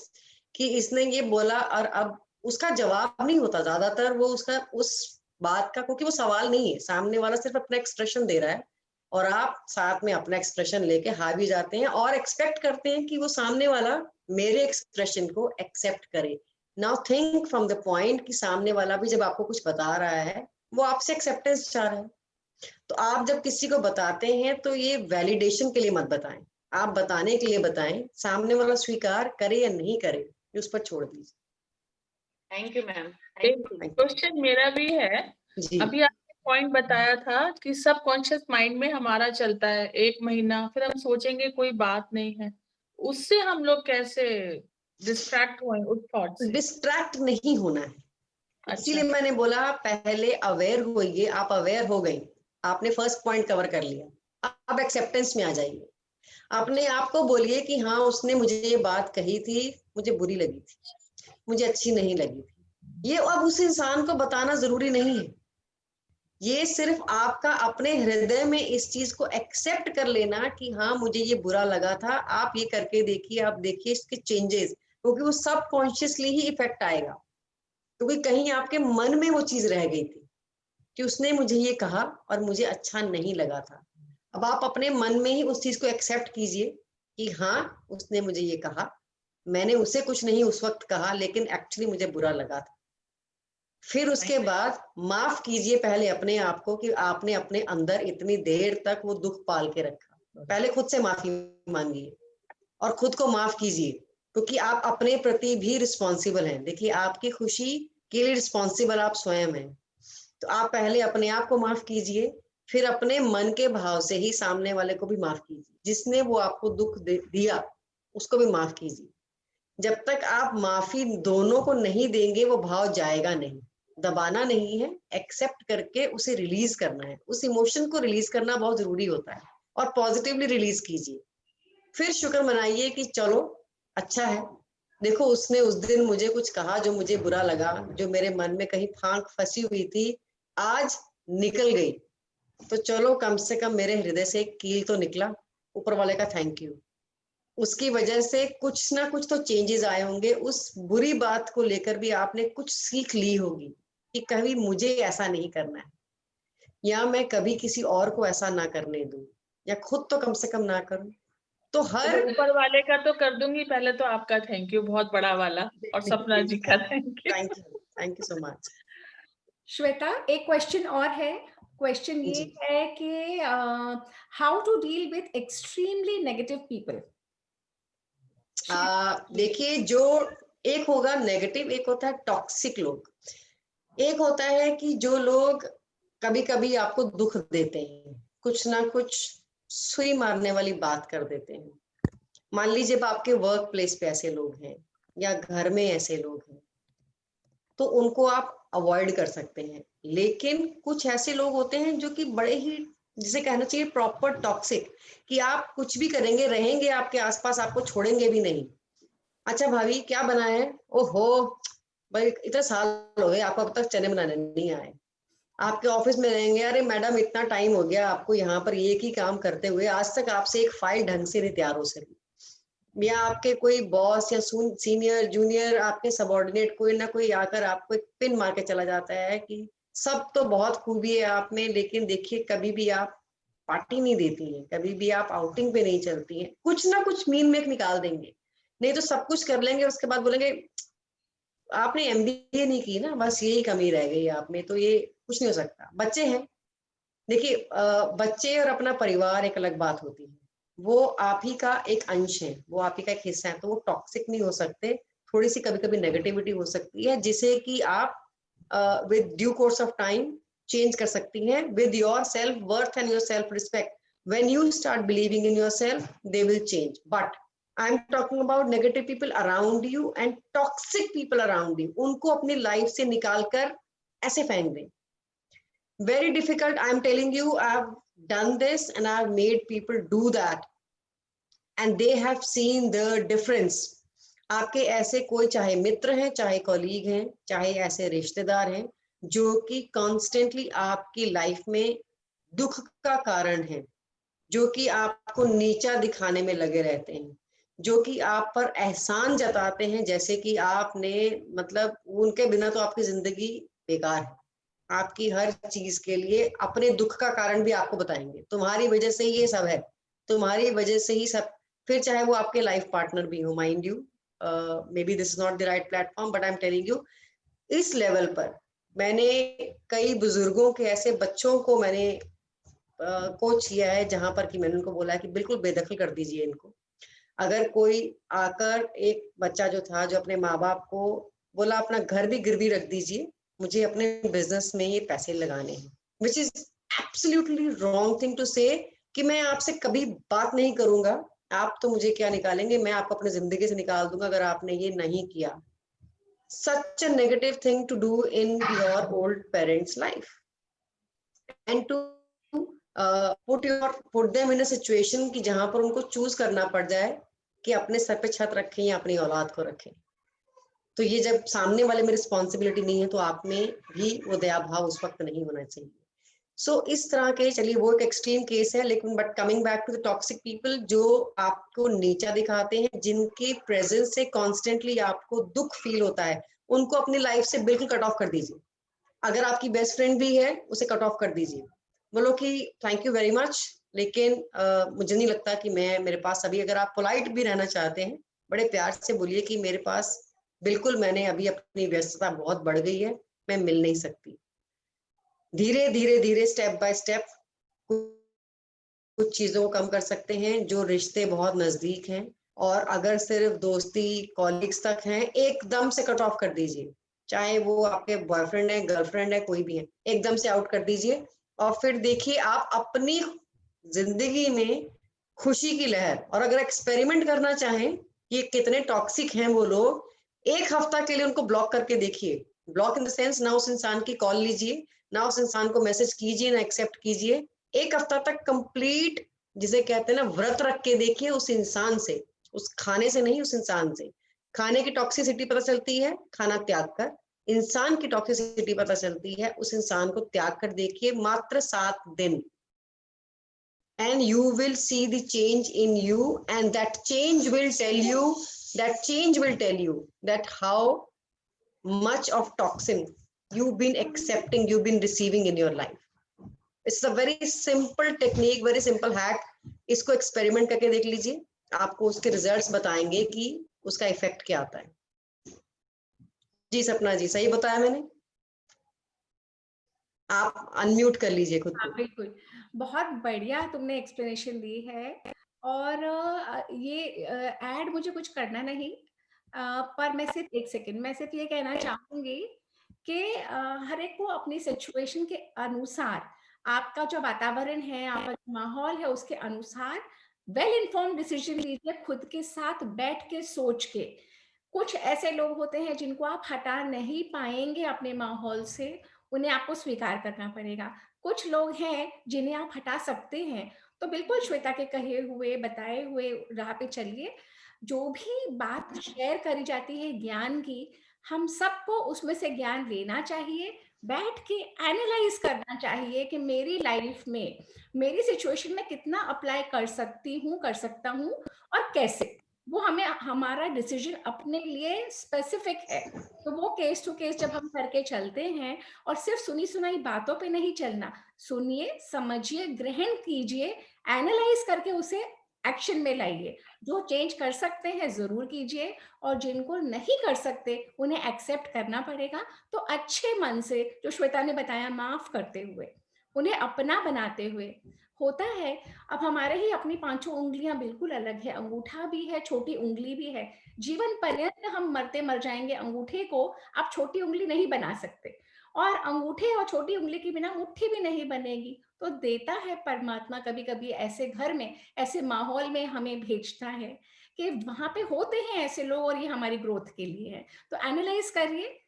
कि इसने ये बोला और अब उसका जवाब नहीं होता ज्यादातर, वो उसका उस बात का, क्योंकि वो सवाल नहीं है, सामने वाला सिर्फ अपना एक्सप्रेशन दे रहा है और आप साथ में अपना एक्सप्रेशन लेके हावी जाते हैं और एक्सपेक्ट करते हैं कि वो सामने वाला मेरे एक्सप्रेशन को एक्सेप्ट करे। Now think from the point कि सामने वाला भी जब आपको कुछ बता रहा है, वो आपसे एक्सेप्टेंस चाह रहा है। तो आप जब किसी को बताते हैं तो ये वैलिडेशन के लिए मत बताएं, आप बताने के लिए बताएं। सामने वाला स्वीकार करे या नहीं करे, ये उस पर छोड़ दीजिए। Thank you ma'am. एक क्वेश्चन मेरा भी है। जी, अभी आपने पॉइंट बताया था कि सबकॉन्शियस माइंड में हमारा चलता है 1 महीना, फिर हम सोचेंगे कोई बात नहीं है, उससे हम लोग कैसे डिस्ट्रैक्ट हुए उस थॉट से? डिस्ट्रैक्ट नहीं होना है। अच्छा, इसीलिए मैंने बोला पहले अवेयर होइए। आप अवेयर हो गई, आपने फर्स्ट पॉइंट कवर कर लिया, अब एक्सेप्टेंस में आ जाइए। अपने आप को बोलिए कि हाँ, उसने मुझे ये बात कही थी, मुझे बुरी लगी थी, मुझे अच्छी नहीं लगी थी। ये अब उस इंसान को बताना जरूरी नहीं है, ये सिर्फ आपका अपने हृदय में इस चीज को एक्सेप्ट कर लेना कि हाँ, मुझे ये बुरा लगा था, आप ये करके देखिए, आप देखिए इसके चेंजेस, क्योंकि वो सबकॉन्शियसली ही इफेक्ट आएगा। क्योंकि कहीं आपके मन में वो चीज रह गई थी कि उसने मुझे ये कहा और मुझे अच्छा नहीं लगा था। अब आप अपने मन में ही उस चीज को एक्सेप्ट कीजिए कि हाँ, उसने मुझे ये कहा, मैंने उसे कुछ नहीं उस वक्त कहा, लेकिन एक्चुअली मुझे बुरा लगा था। फिर उसके बाद माफ कीजिए पहले अपने आप को कि आपने अपने अंदर इतनी देर तक वो दुख पाल के रखा। पहले खुद से माफी मांगिए और खुद को माफ कीजिए, क्योंकि आप अपने प्रति भी रिस्पॉन्सिबल हैं। देखिए, आपकी खुशी के लिए रिस्पॉन्सिबल आप स्वयं हैं। तो आप पहले अपने आप को माफ कीजिए, फिर अपने मन के भाव से ही सामने वाले को भी माफ कीजिए। जिसने वो आपको दुख दिया उसको भी माफ कीजिए। जब तक आप माफी दोनों को नहीं देंगे, वो भाव जाएगा नहीं। दबाना नहीं है, एक्सेप्ट करके उसे रिलीज करना है। उस इमोशन को रिलीज करना बहुत जरूरी होता है और पॉजिटिवली रिलीज कीजिए। फिर शुक्र मनाइए कि चलो अच्छा है, देखो उसने उस दिन मुझे कुछ कहा जो मुझे बुरा लगा, जो मेरे मन में कहीं फांक फंसी हुई थी, आज निकल गई। तो चलो कम से कम मेरे हृदय से एक कील तो निकला, ऊपर वाले का थैंक यू। उसकी वजह से कुछ ना कुछ तो चेंजेस आए होंगे। उस बुरी बात को लेकर भी आपने कुछ सीख ली होगी कि कभी मुझे ऐसा नहीं करना है, या मैं कभी किसी और को ऐसा ना करने दूं, या खुद तो कम से कम ना करूं। तो हर ऊपर वाले का तो कर दूंगी, पहले तो आपका थैंक यू बहुत बड़ा वाला, और सपना जी का thank you. Thank you so much. Shweta, एक क्वेश्चन और है। क्वेश्चन ये जी। है कि how to deal with extremely negative people. देखिए, जो एक होगा नेगेटिव, एक होता है टॉक्सिक लोग। एक होता है कि जो लोग कभी कभी आपको दुख देते हैं, कुछ ना कुछ सुई मारने वाली बात कर देते हैं। मान लीजिए जब आपके वर्क प्लेस पे ऐसे लोग हैं या घर में ऐसे लोग हैं, तो उनको आप अवॉइड कर सकते हैं। लेकिन कुछ ऐसे लोग होते हैं जो कि बड़े ही, जिसे कहना चाहिए प्रॉपर टॉक्सिक, कि आप कुछ भी करेंगे, रहेंगे आपके आसपास, आपको छोड़ेंगे भी नहीं। अच्छा भाभी क्या बना है? ओहो भाई, इतने साल हो गए आपको अब तक चने बनाने नहीं आए। आपके ऑफिस में रहेंगे, अरे मैडम इतना टाइम हो गया आपको यहाँ पर एक ही काम करते हुए, आज तक आपसे एक फाइल ढंग से नहीं तैयार हो सकी। या आपके कोई बॉस या सीनियर जूनियर, आपके सबऑर्डिनेट कोई ना कोई आकर आपको एक पिन मार के चला जाता है कि सब तो बहुत खूबी है आप में, लेकिन देखिए कभी भी आप पार्टी नहीं देती हैं, कभी भी आप आउटिंग पे नहीं चलती हैं, कुछ ना कुछ मीन मेक निकाल देंगे। नहीं तो सब कुछ कर लेंगे, उसके बाद बोलेंगे आपने एमबीए नहीं की ना, बस यही कमी रह गई आप में, तो ये कुछ नहीं हो सकता। बच्चे हैं, देखिए बच्चे और अपना परिवार एक अलग बात होती है, वो आप ही का एक अंश है, वो आप ही का एक हिस्सा है, तो वो टॉक्सिक नहीं हो सकते। थोड़ी सी कभी कभी नेगेटिविटी हो सकती है, जिसे कि आप with due course of time change कर सकती हैं, with your self worth and your self respect. When you start believing in yourself, they will change. But I am talking about negative people around you and toxic people around you, उनको अपनी life से निकाल कर ऐसे फेंक दें। Very difficult, I'm telling you, I've done this and I've made people do that and they have seen the difference. आपके ऐसे कोई, चाहे मित्र हैं, चाहे कॉलीग हैं, चाहे ऐसे रिश्तेदार हैं, जो कि कॉन्स्टेंटली आपकी लाइफ में दुख का कारण है, जो कि आपको नीचा दिखाने में लगे रहते हैं, जो कि आप पर एहसान जताते हैं, जैसे कि आपने, मतलब उनके बिना तो आपकी जिंदगी बेकार है। आपकी हर चीज के लिए अपने दुख का कारण भी आपको बताएंगे, तुम्हारी वजह से ये सब है, तुम्हारी वजह से ही सब। फिर चाहे वो आपके लाइफ पार्टनर भी हो, mind you, may be this is not the right platform, but I am telling you, इस लेवल पर मैंने कई बुजुर्गों के, ऐसे बच्चों को मैंने कोच किया है, जहां पर कि मैंने उनको बोला कि बिल्कुल बेदखल कर दीजिए इनको। अगर कोई आकर, एक बच्चा जो था, जो अपने माँ बाप को बोला अपना घर भी गिरवी रख दीजिए, मुझे अपने बिजनेस में ये पैसे लगाने हैं, which is absolutely wrong thing to say, कि मैं आपसे कभी बात नहीं करूंगा, आप तो मुझे क्या निकालेंगे, मैं आपको अपनी जिंदगी से निकाल दूंगा अगर आपने ये नहीं किया। Such a negative thing to do in your old parents life and to put them in a situation कि जहां पर उनको चूज करना पड़ जाए कि अपने सर पे छत रखें या अपनी औलाद को रखें। तो ये जब सामने वाले में रिस्पॉन्सिबिलिटी नहीं है, तो आप में भी वो दया भाव उस वक्त नहीं होना चाहिए। सो इस तरह के, चलिए वो एक एक्सट्रीम केस है, लेकिन but coming back to the toxic people, जो आपको नीचा दिखाते हैं, जिनके प्रेजेंस से कॉन्स्टेंटली आपको दुख फील होता है, उनको अपनी लाइफ से बिल्कुल कट ऑफ कर दीजिए। अगर आपकी बेस्ट फ्रेंड भी है, उसे कट ऑफ कर दीजिए, बोलो कि थैंक यू वेरी मच, लेकिन मुझे नहीं लगता कि मैं, मेरे पास अभी, अगर आप पोलाइट भी रहना चाहते हैं, बड़े प्यार से बोलिए कि मेरे पास बिल्कुल, मैंने अभी, अपनी व्यस्तता बहुत बढ़ गई है, मैं मिल नहीं सकती। धीरे धीरे धीरे, स्टेप बाय स्टेप कुछ चीजों को कम कर सकते हैं, जो रिश्ते बहुत नजदीक हैं, और अगर सिर्फ दोस्ती कॉलीग्स तक हैं, एकदम से कट ऑफ कर दीजिए। चाहे वो आपके बॉयफ्रेंड है, गर्लफ्रेंड है, कोई भी है, एकदम से आउट कर दीजिए। और फिर देखिए आप अपनी जिंदगी में खुशी की लहर, और अगर एक्सपेरिमेंट करना चाहें कि कितने टॉक्सिक हैं वो लोग, एक हफ्ता के लिए उनको ब्लॉक करके देखिए। ब्लॉक इन द सेंस, ना उस इंसान की कॉल लीजिए, ना उस इंसान को मैसेज कीजिए, ना एक्सेप्ट कीजिए। एक हफ्ता तक कंप्लीट, जिसे कहते हैं ना, व्रत रख के देखिए उस इंसान से, उस खाने से नहीं, उस इंसान से। खाने की टॉक्सिसिटी पता चलती है खाना त्याग कर, इंसान की टॉक्सिसिटी पता चलती है उस इंसान को त्याग कर देखिए, मात्र 7 दिन, and you will see the change in you, and that change will tell you that how much of toxin you've been accepting, you've been receiving in your life. It's a very simple technique, very simple hack. इसको experiment करके देख लीजिए, आपको उसके results बताएंगे कि उसका effect क्या आता है। जी सपना जी, सही बताया मैंने? आप अनम्यूट कर लीजिए खुद हाँ को। बिल्कुल, बहुत बढ़िया तुमने एक्सप्लेनेशन दी है। और ये ऐड मुझे कुछ करना नहीं, पर मैं सिर्फ एक सेकंड, मैं सिर्फ ये कहना चाहूंगी कि हर एक को अपनी सिचुएशन के अनुसार, आपका जो वातावरण है, आपका जो माहौल है, उसके अनुसार वेल इन्फॉर्म्ड डिसीजन लीजिए, खुद के साथ बैठ के सोच के। कुछ ऐसे लोग होते हैं जिनको आप हटा नहीं पाएंगे अपने माहौल से, उन्हें आपको स्वीकार करना पड़ेगा। कुछ लोग हैं जिन्हें आप हटा सकते हैं, तो बिल्कुल श्वेता के कहे हुए बताए हुए राह पे चलिए। जो भी बात शेयर करी जाती है ज्ञान की, हम सबको उसमें से ज्ञान लेना चाहिए, बैठ के एनालाइज करना चाहिए कि मेरी लाइफ में, मेरी सिचुएशन में कितना अप्लाई कर सकती हूँ, कर सकता हूँ, और कैसे। वो हमें, हमारा डिसीजन अपने लिए स्पेसिफिक है। तो वो केस टू केस जब हम करके चलते हैं, और सिर्फ सुनी सुनाई बातों पे नहीं चलना, सुनिए, समझिए, ग्रहण कीजिए, एनालाइज करके उसे एक्शन में लाइए। जो चेंज कर सकते हैं जरूर कीजिए, और जिनको नहीं कर सकते उन्हें एक्सेप्ट करना पड़ेगा। तो अच्छे मन से, जो श्वेता ने बताया, माफ करते हुए, उन्हें अपना बनाते हुए। होता है, अब हमारे ही अपनी पांचों उंगलियां बिल्कुल अलग है, अंगूठा भी है, छोटी उंगली भी है। जीवन पर्यंत हम मरते मर जाएंगे, अंगूठे को आप छोटी उंगली नहीं बना सकते, और अंगूठे और छोटी उंगली के बिना मुट्ठी भी नहीं बनेगी। तो देता है परमात्मा कभी कभी ऐसे घर में, ऐसे माहौल में हमें भेजता है कि वहां पे होते हैं ऐसे लोग, और ये हमारी ग्रोथ के लिए है। तो एनालाइज करिए।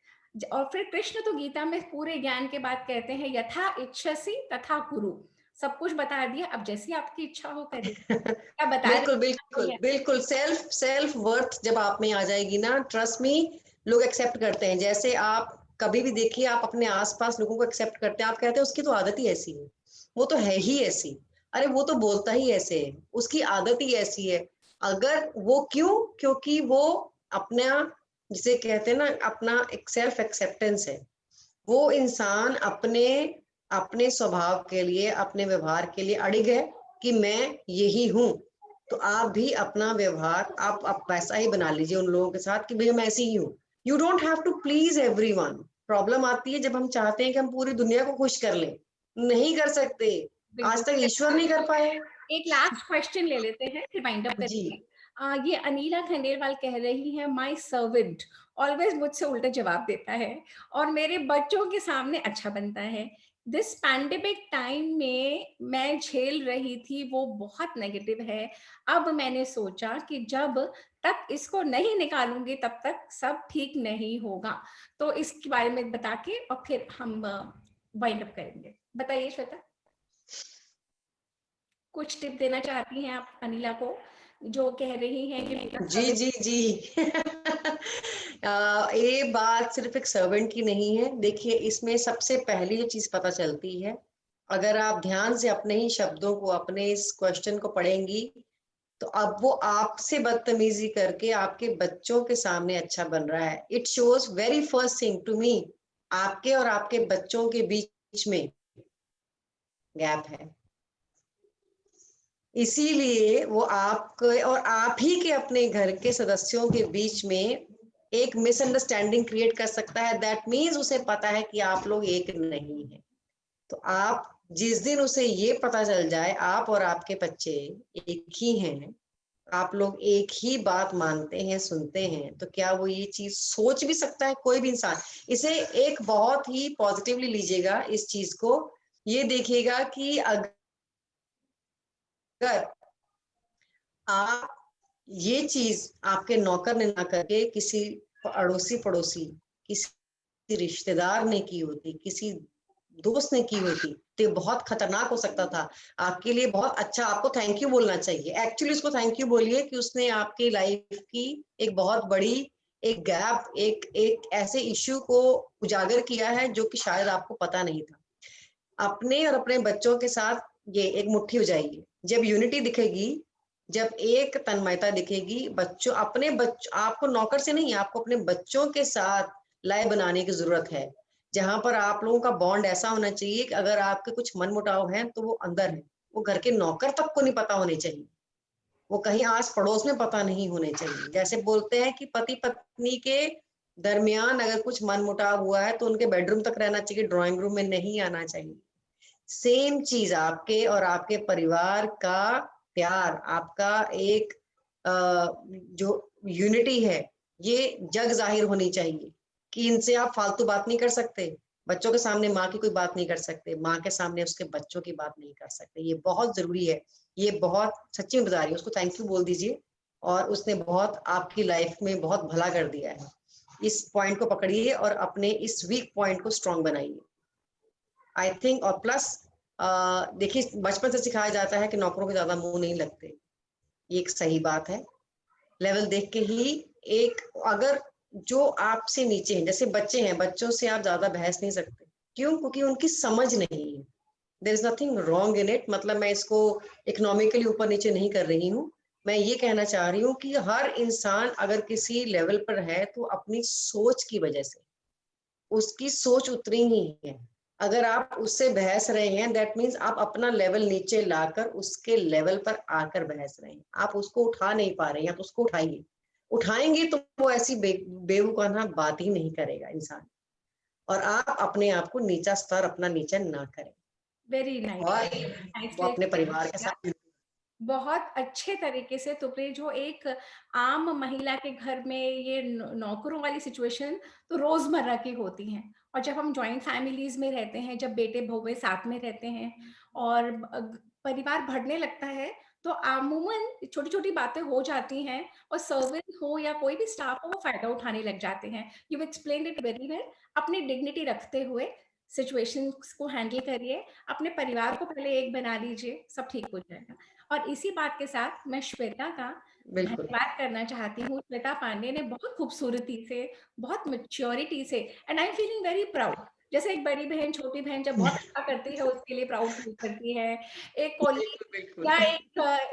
और फिर कृष्ण तो गीता में पूरे ज्ञान के बाद कहते हैं, यथा इच्छसि तथा कुरु। सब कुछ बता दिया, अब जैसी आपकी इच्छा हो करिए। क्या बता रहे बिल्कुल बिल्कुल बिल्कुल, सेल्फ सेल्फ वर्थ जब आप में आ जाएगी ना, ट्रस्ट मी, लोग एक्सेप्ट करते हैं। जैसे आप कभी भी देखिए, आप अपने आसपास लोगों को एक्सेप्ट करते हैं, आप कहते हैं उसकी तो आदत ही ऐसी है, वो तो है ही ऐसी, अरे वो तो बोलता ही ऐसे है, उसकी आदत ही ऐसी है। अगर वो क्यों? क्योंकि वो अपना, जिसे कहते हैं ना, अपना एक सेल्फ एक्सेप्टेंस है। वो इंसान अपने अपने स्वभाव के लिए, अपने व्यवहार के लिए अड़िग है कि मैं यही हूं। तो आप भी अपना व्यवहार आप वैसा ही बना लीजिए उन लोगों के साथ कि भैया मैं ऐसी ही हूँ। You don't have to please everyone. Problem आती है जब हम चाहते हैं कि हम पूरी दुनिया को खुश कर लें, नहीं कर सकते। आज तक ईश्वर नहीं कर पाए। एक लास्ट क्वेश्चन ले लेते हैं, फिर वाइंड अप जी करेंगे। ये अनीला खंडेलवाल कह रही है, माय सर्वेंट ऑलवेज मुझसे उल्टे जवाब देता है और मेरे बच्चों के सामने अच्छा बनता है। दिस पैंडेमिक टाइम में मैं झेल रही थी, वो बहुत नेगेटिव है। अब मैंने सोचा कि जब तक इसको नहीं निकालूंगी तब तक सब ठीक नहीं होगा। तो इसके बारे में बता के और फिर हम वाइंड अप करेंगे। बताइए श्वेता, कुछ टिप देना चाहती हैं आप अनिला को, जो कह रही हैं कि मेरा जी जी जी ये बात सिर्फ एक सर्वेंट की नहीं है। देखिए, इसमें सबसे पहली जो चीज पता चलती है, अगर आप ध्यान से अपने ही शब्दों को, अपने इस क्वेश्चन को पढ़ेंगी, तो अब वो आपसे बदतमीजी करके आपके बच्चों के सामने अच्छा बन रहा है। It shows very first thing to me, आपके और आपके बच्चों के बीच में गैप है। इसीलिए वो आपके और आप ही के अपने घर के सदस्यों के बीच में एक मिसअंडरस्टैंडिंग क्रिएट कर सकता है। दैट मीन्स उसे पता है कि आप लोग एक नहीं है। तो आप जिस दिन उसे ये पता चल जाए आप और आपके बच्चे एक ही हैं, आप लोग एक ही बात मानते हैं, सुनते हैं, तो क्या वो ये चीज सोच भी सकता है? कोई भी इंसान इसे एक बहुत ही पॉजिटिवली लीजिएगा इस चीज को। ये देखिएगा कि अगर आप ये चीज आपके नौकर ने ना करके किसी अड़ोसी पड़ोसी, किसी रिश्तेदार ने की होती, किसी दोस्त ने की होती, तो ये बहुत खतरनाक हो सकता था आपके लिए। बहुत अच्छा, आपको थैंक यू बोलना चाहिए। एक्चुअली उसको थैंक यू बोलिए कि उसने आपकी लाइफ की एक बहुत बड़ी एक गैप, एक ऐसे इश्यू को उजागर किया है जो कि शायद आपको पता नहीं था। अपने और अपने बच्चों के साथ ये एक मुट्ठी हो जाएगी। जब यूनिटी दिखेगी, जब एक तन्मयता दिखेगी, बच्चों अपने आपको नौकर से नहीं, आपको अपने बच्चों के साथ लय बनाने की जरूरत है, जहां पर आप लोगों का बॉन्ड ऐसा होना चाहिए कि अगर आपके कुछ मनमुटाव है तो वो अंदर है, वो घर के नौकर तक को नहीं पता होने चाहिए। वो कहीं आस पड़ोस में पता नहीं होने चाहिए। जैसे बोलते हैं कि पति पत्नी के दरमियान अगर कुछ मनमुटाव हुआ है तो उनके बेडरूम तक रहना चाहिए, ड्राइंग रूम में नहीं आना चाहिए। सेम चीज आपके और आपके परिवार का प्यार, आपका एक जो यूनिटी है, ये जग जाहिर होनी चाहिए कि इनसे आप फालतू बात नहीं कर सकते। बच्चों के सामने माँ की कोई बात नहीं कर सकते, माँ के सामने उसके बच्चों की बात नहीं कर सकते। ये बहुत जरूरी है। ये बहुत सच्ची में बता रही हूँ, उसको थैंक यू बोल दीजिए, और उसने बहुत आपकी लाइफ में बहुत भला कर दिया है। इस पॉइंट को पकड़िए और अपने इस वीक पॉइंट को स्ट्रॉन्ग बनाइए, आई थिंक। और प्लस देखिए, बचपन से सिखाया जाता है कि नौकरों के ज्यादा मुंह नहीं लगते, ये एक सही बात है। लेवल देख के ही एक, अगर जो आपसे नीचे हैं, जैसे बच्चे हैं, बच्चों से आप ज्यादा बहस नहीं सकते। क्यों? क्योंकि उनकी समझ नहीं है। There is nothing wrong in it. मतलब मैं इसको इकोनॉमिकली ऊपर नीचे नहीं कर रही हूँ। मैं ये कहना चाह रही हूँ कि हर इंसान अगर किसी लेवल पर है तो अपनी सोच की वजह से, उसकी सोच उतनी ही है। अगर आप उससे बहस रहे हैं, दैट मीन्स आप अपना लेवल नीचे लाकर उसके लेवल पर आकर बहस रहे हैं। आप उसको उठा नहीं पा रहे हैं, आप उसको उठाइए। उठाएंगे तो वो ऐसी बेवकूफाना बात ही नहीं करेगा इंसान। और आप अपने आप को नीचा स्तर अपना नीचा ना करें, वेरी नाइस, और वो अपने परिवार के साथ। बहुत अच्छे तरीके से तुमने जो एक आम महिला के घर में ये नौकरों वाली सिचुएशन तो रोजमर्रा की होती हैं, और जब हम जॉइंट फैमिलीज में रहते हैं, जब बेटे बहुएं साथ में रहते हैं और परिवार बढ़ने लगता है, तो अमूमन छोटी छोटी बातें हो जाती हैं और सर्वेंट हो या कोई भी स्टाफ हो वो फायदा उठाने लग जाते हैं। You explained it very well. अपनी डिग्निटी रखते हुए सिचुएशन को हैंडल करिए, अपने परिवार को पहले एक बना लीजिए, सब ठीक हो जाएगा। और इसी बात के साथ मैं श्वेता का बिल्कुल। धन्यवाद करना चाहती हूँ। श्वेता पांडे ने बहुत खूबसूरती से, बहुत मैच्योरिटी से, and I am feeling very proud. जैसे एक बड़ी बहन छोटी बहन जब बहुत अच्छा करती है उसके लिए प्राउड फील करती है। एक कोलीग बिल्कुल या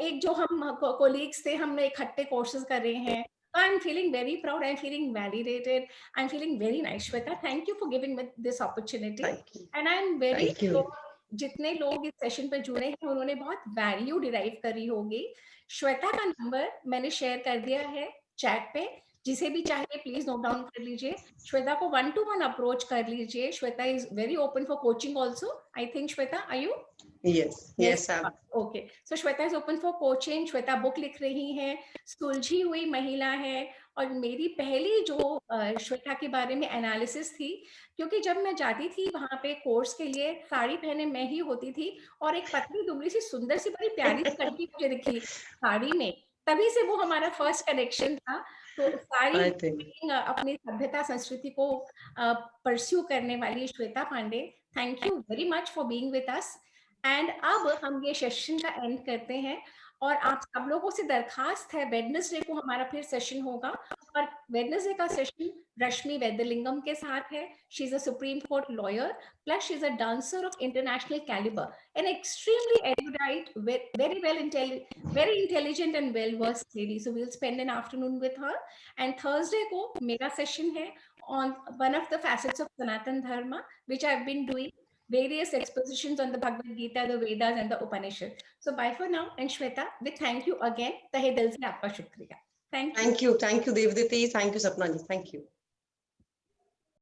एक जो हम कोलीग्स थे, हमने इकट्ठे कोर्सेज कर रहे हैं, I am feeling very proud, I am feeling validated, I am feeling very nice. Shweta, thank you for giving me this opportunity, thank you. And I am very thank you. Sure जितने लोग इस session पे जुड़े हैं उन्होंने बहुत value derive करी होगी। श्वेता का नंबर मैंने शेयर कर दिया है चैट पे, जिसे भी चाहिए प्लीज नोट डाउन कर लीजिए। श्वेता को 1-to-1 अप्रोच कर लीजिए। Shweta is very open for coaching also, I think. Shweta, are you? Yes okay, so Shweta is open for coaching. Shweta book लिख रही है, सुलझी हुई महिला है। और मेरी पहली जो श्वेता के बारे में एनालिसिस थी, क्योंकि जब मैं जाती थी वहां पे कोर्स के लिए, साड़ी पहने मैं ही होती थी और एक पतली दुबली सी सुंदर सी बड़ी प्यारी सी लड़की मुझे दिखी साड़ी में, तभी से वो हमारा फर्स्ट कनेक्शन था। तो साड़ी आई थिंक अपनी सभ्यता संस्कृति को परस्यू करने वाली Shweta Pandey, thank you very much for being with us. And अब हम ये सेशन का एंड करते हैं, और आप सब लोगों से दरखास्त है, वेडनेसडे को हमारा फिर सेशन होगा, और वेडनेसडे का सेशन रश्मि वैद्यलिंगम के साथ है। She is a supreme court lawyer, plus she is a dancer of international calibre, an extremely erudite, very intelligent and well versed lady. So we'll spend an afternoon with her. And Thursday को मेरा session है on one of the facets of Sanatan Dharma, which I've been doing various expositions on the Bhagavad Gita, the Vedas and the Upanishad. So bye for now, and Shweta, we thank you again. तहे दिल से आपका शुक्रिया. Thank you. Thank you Devdeeti, thank you Sapna ji, thank you.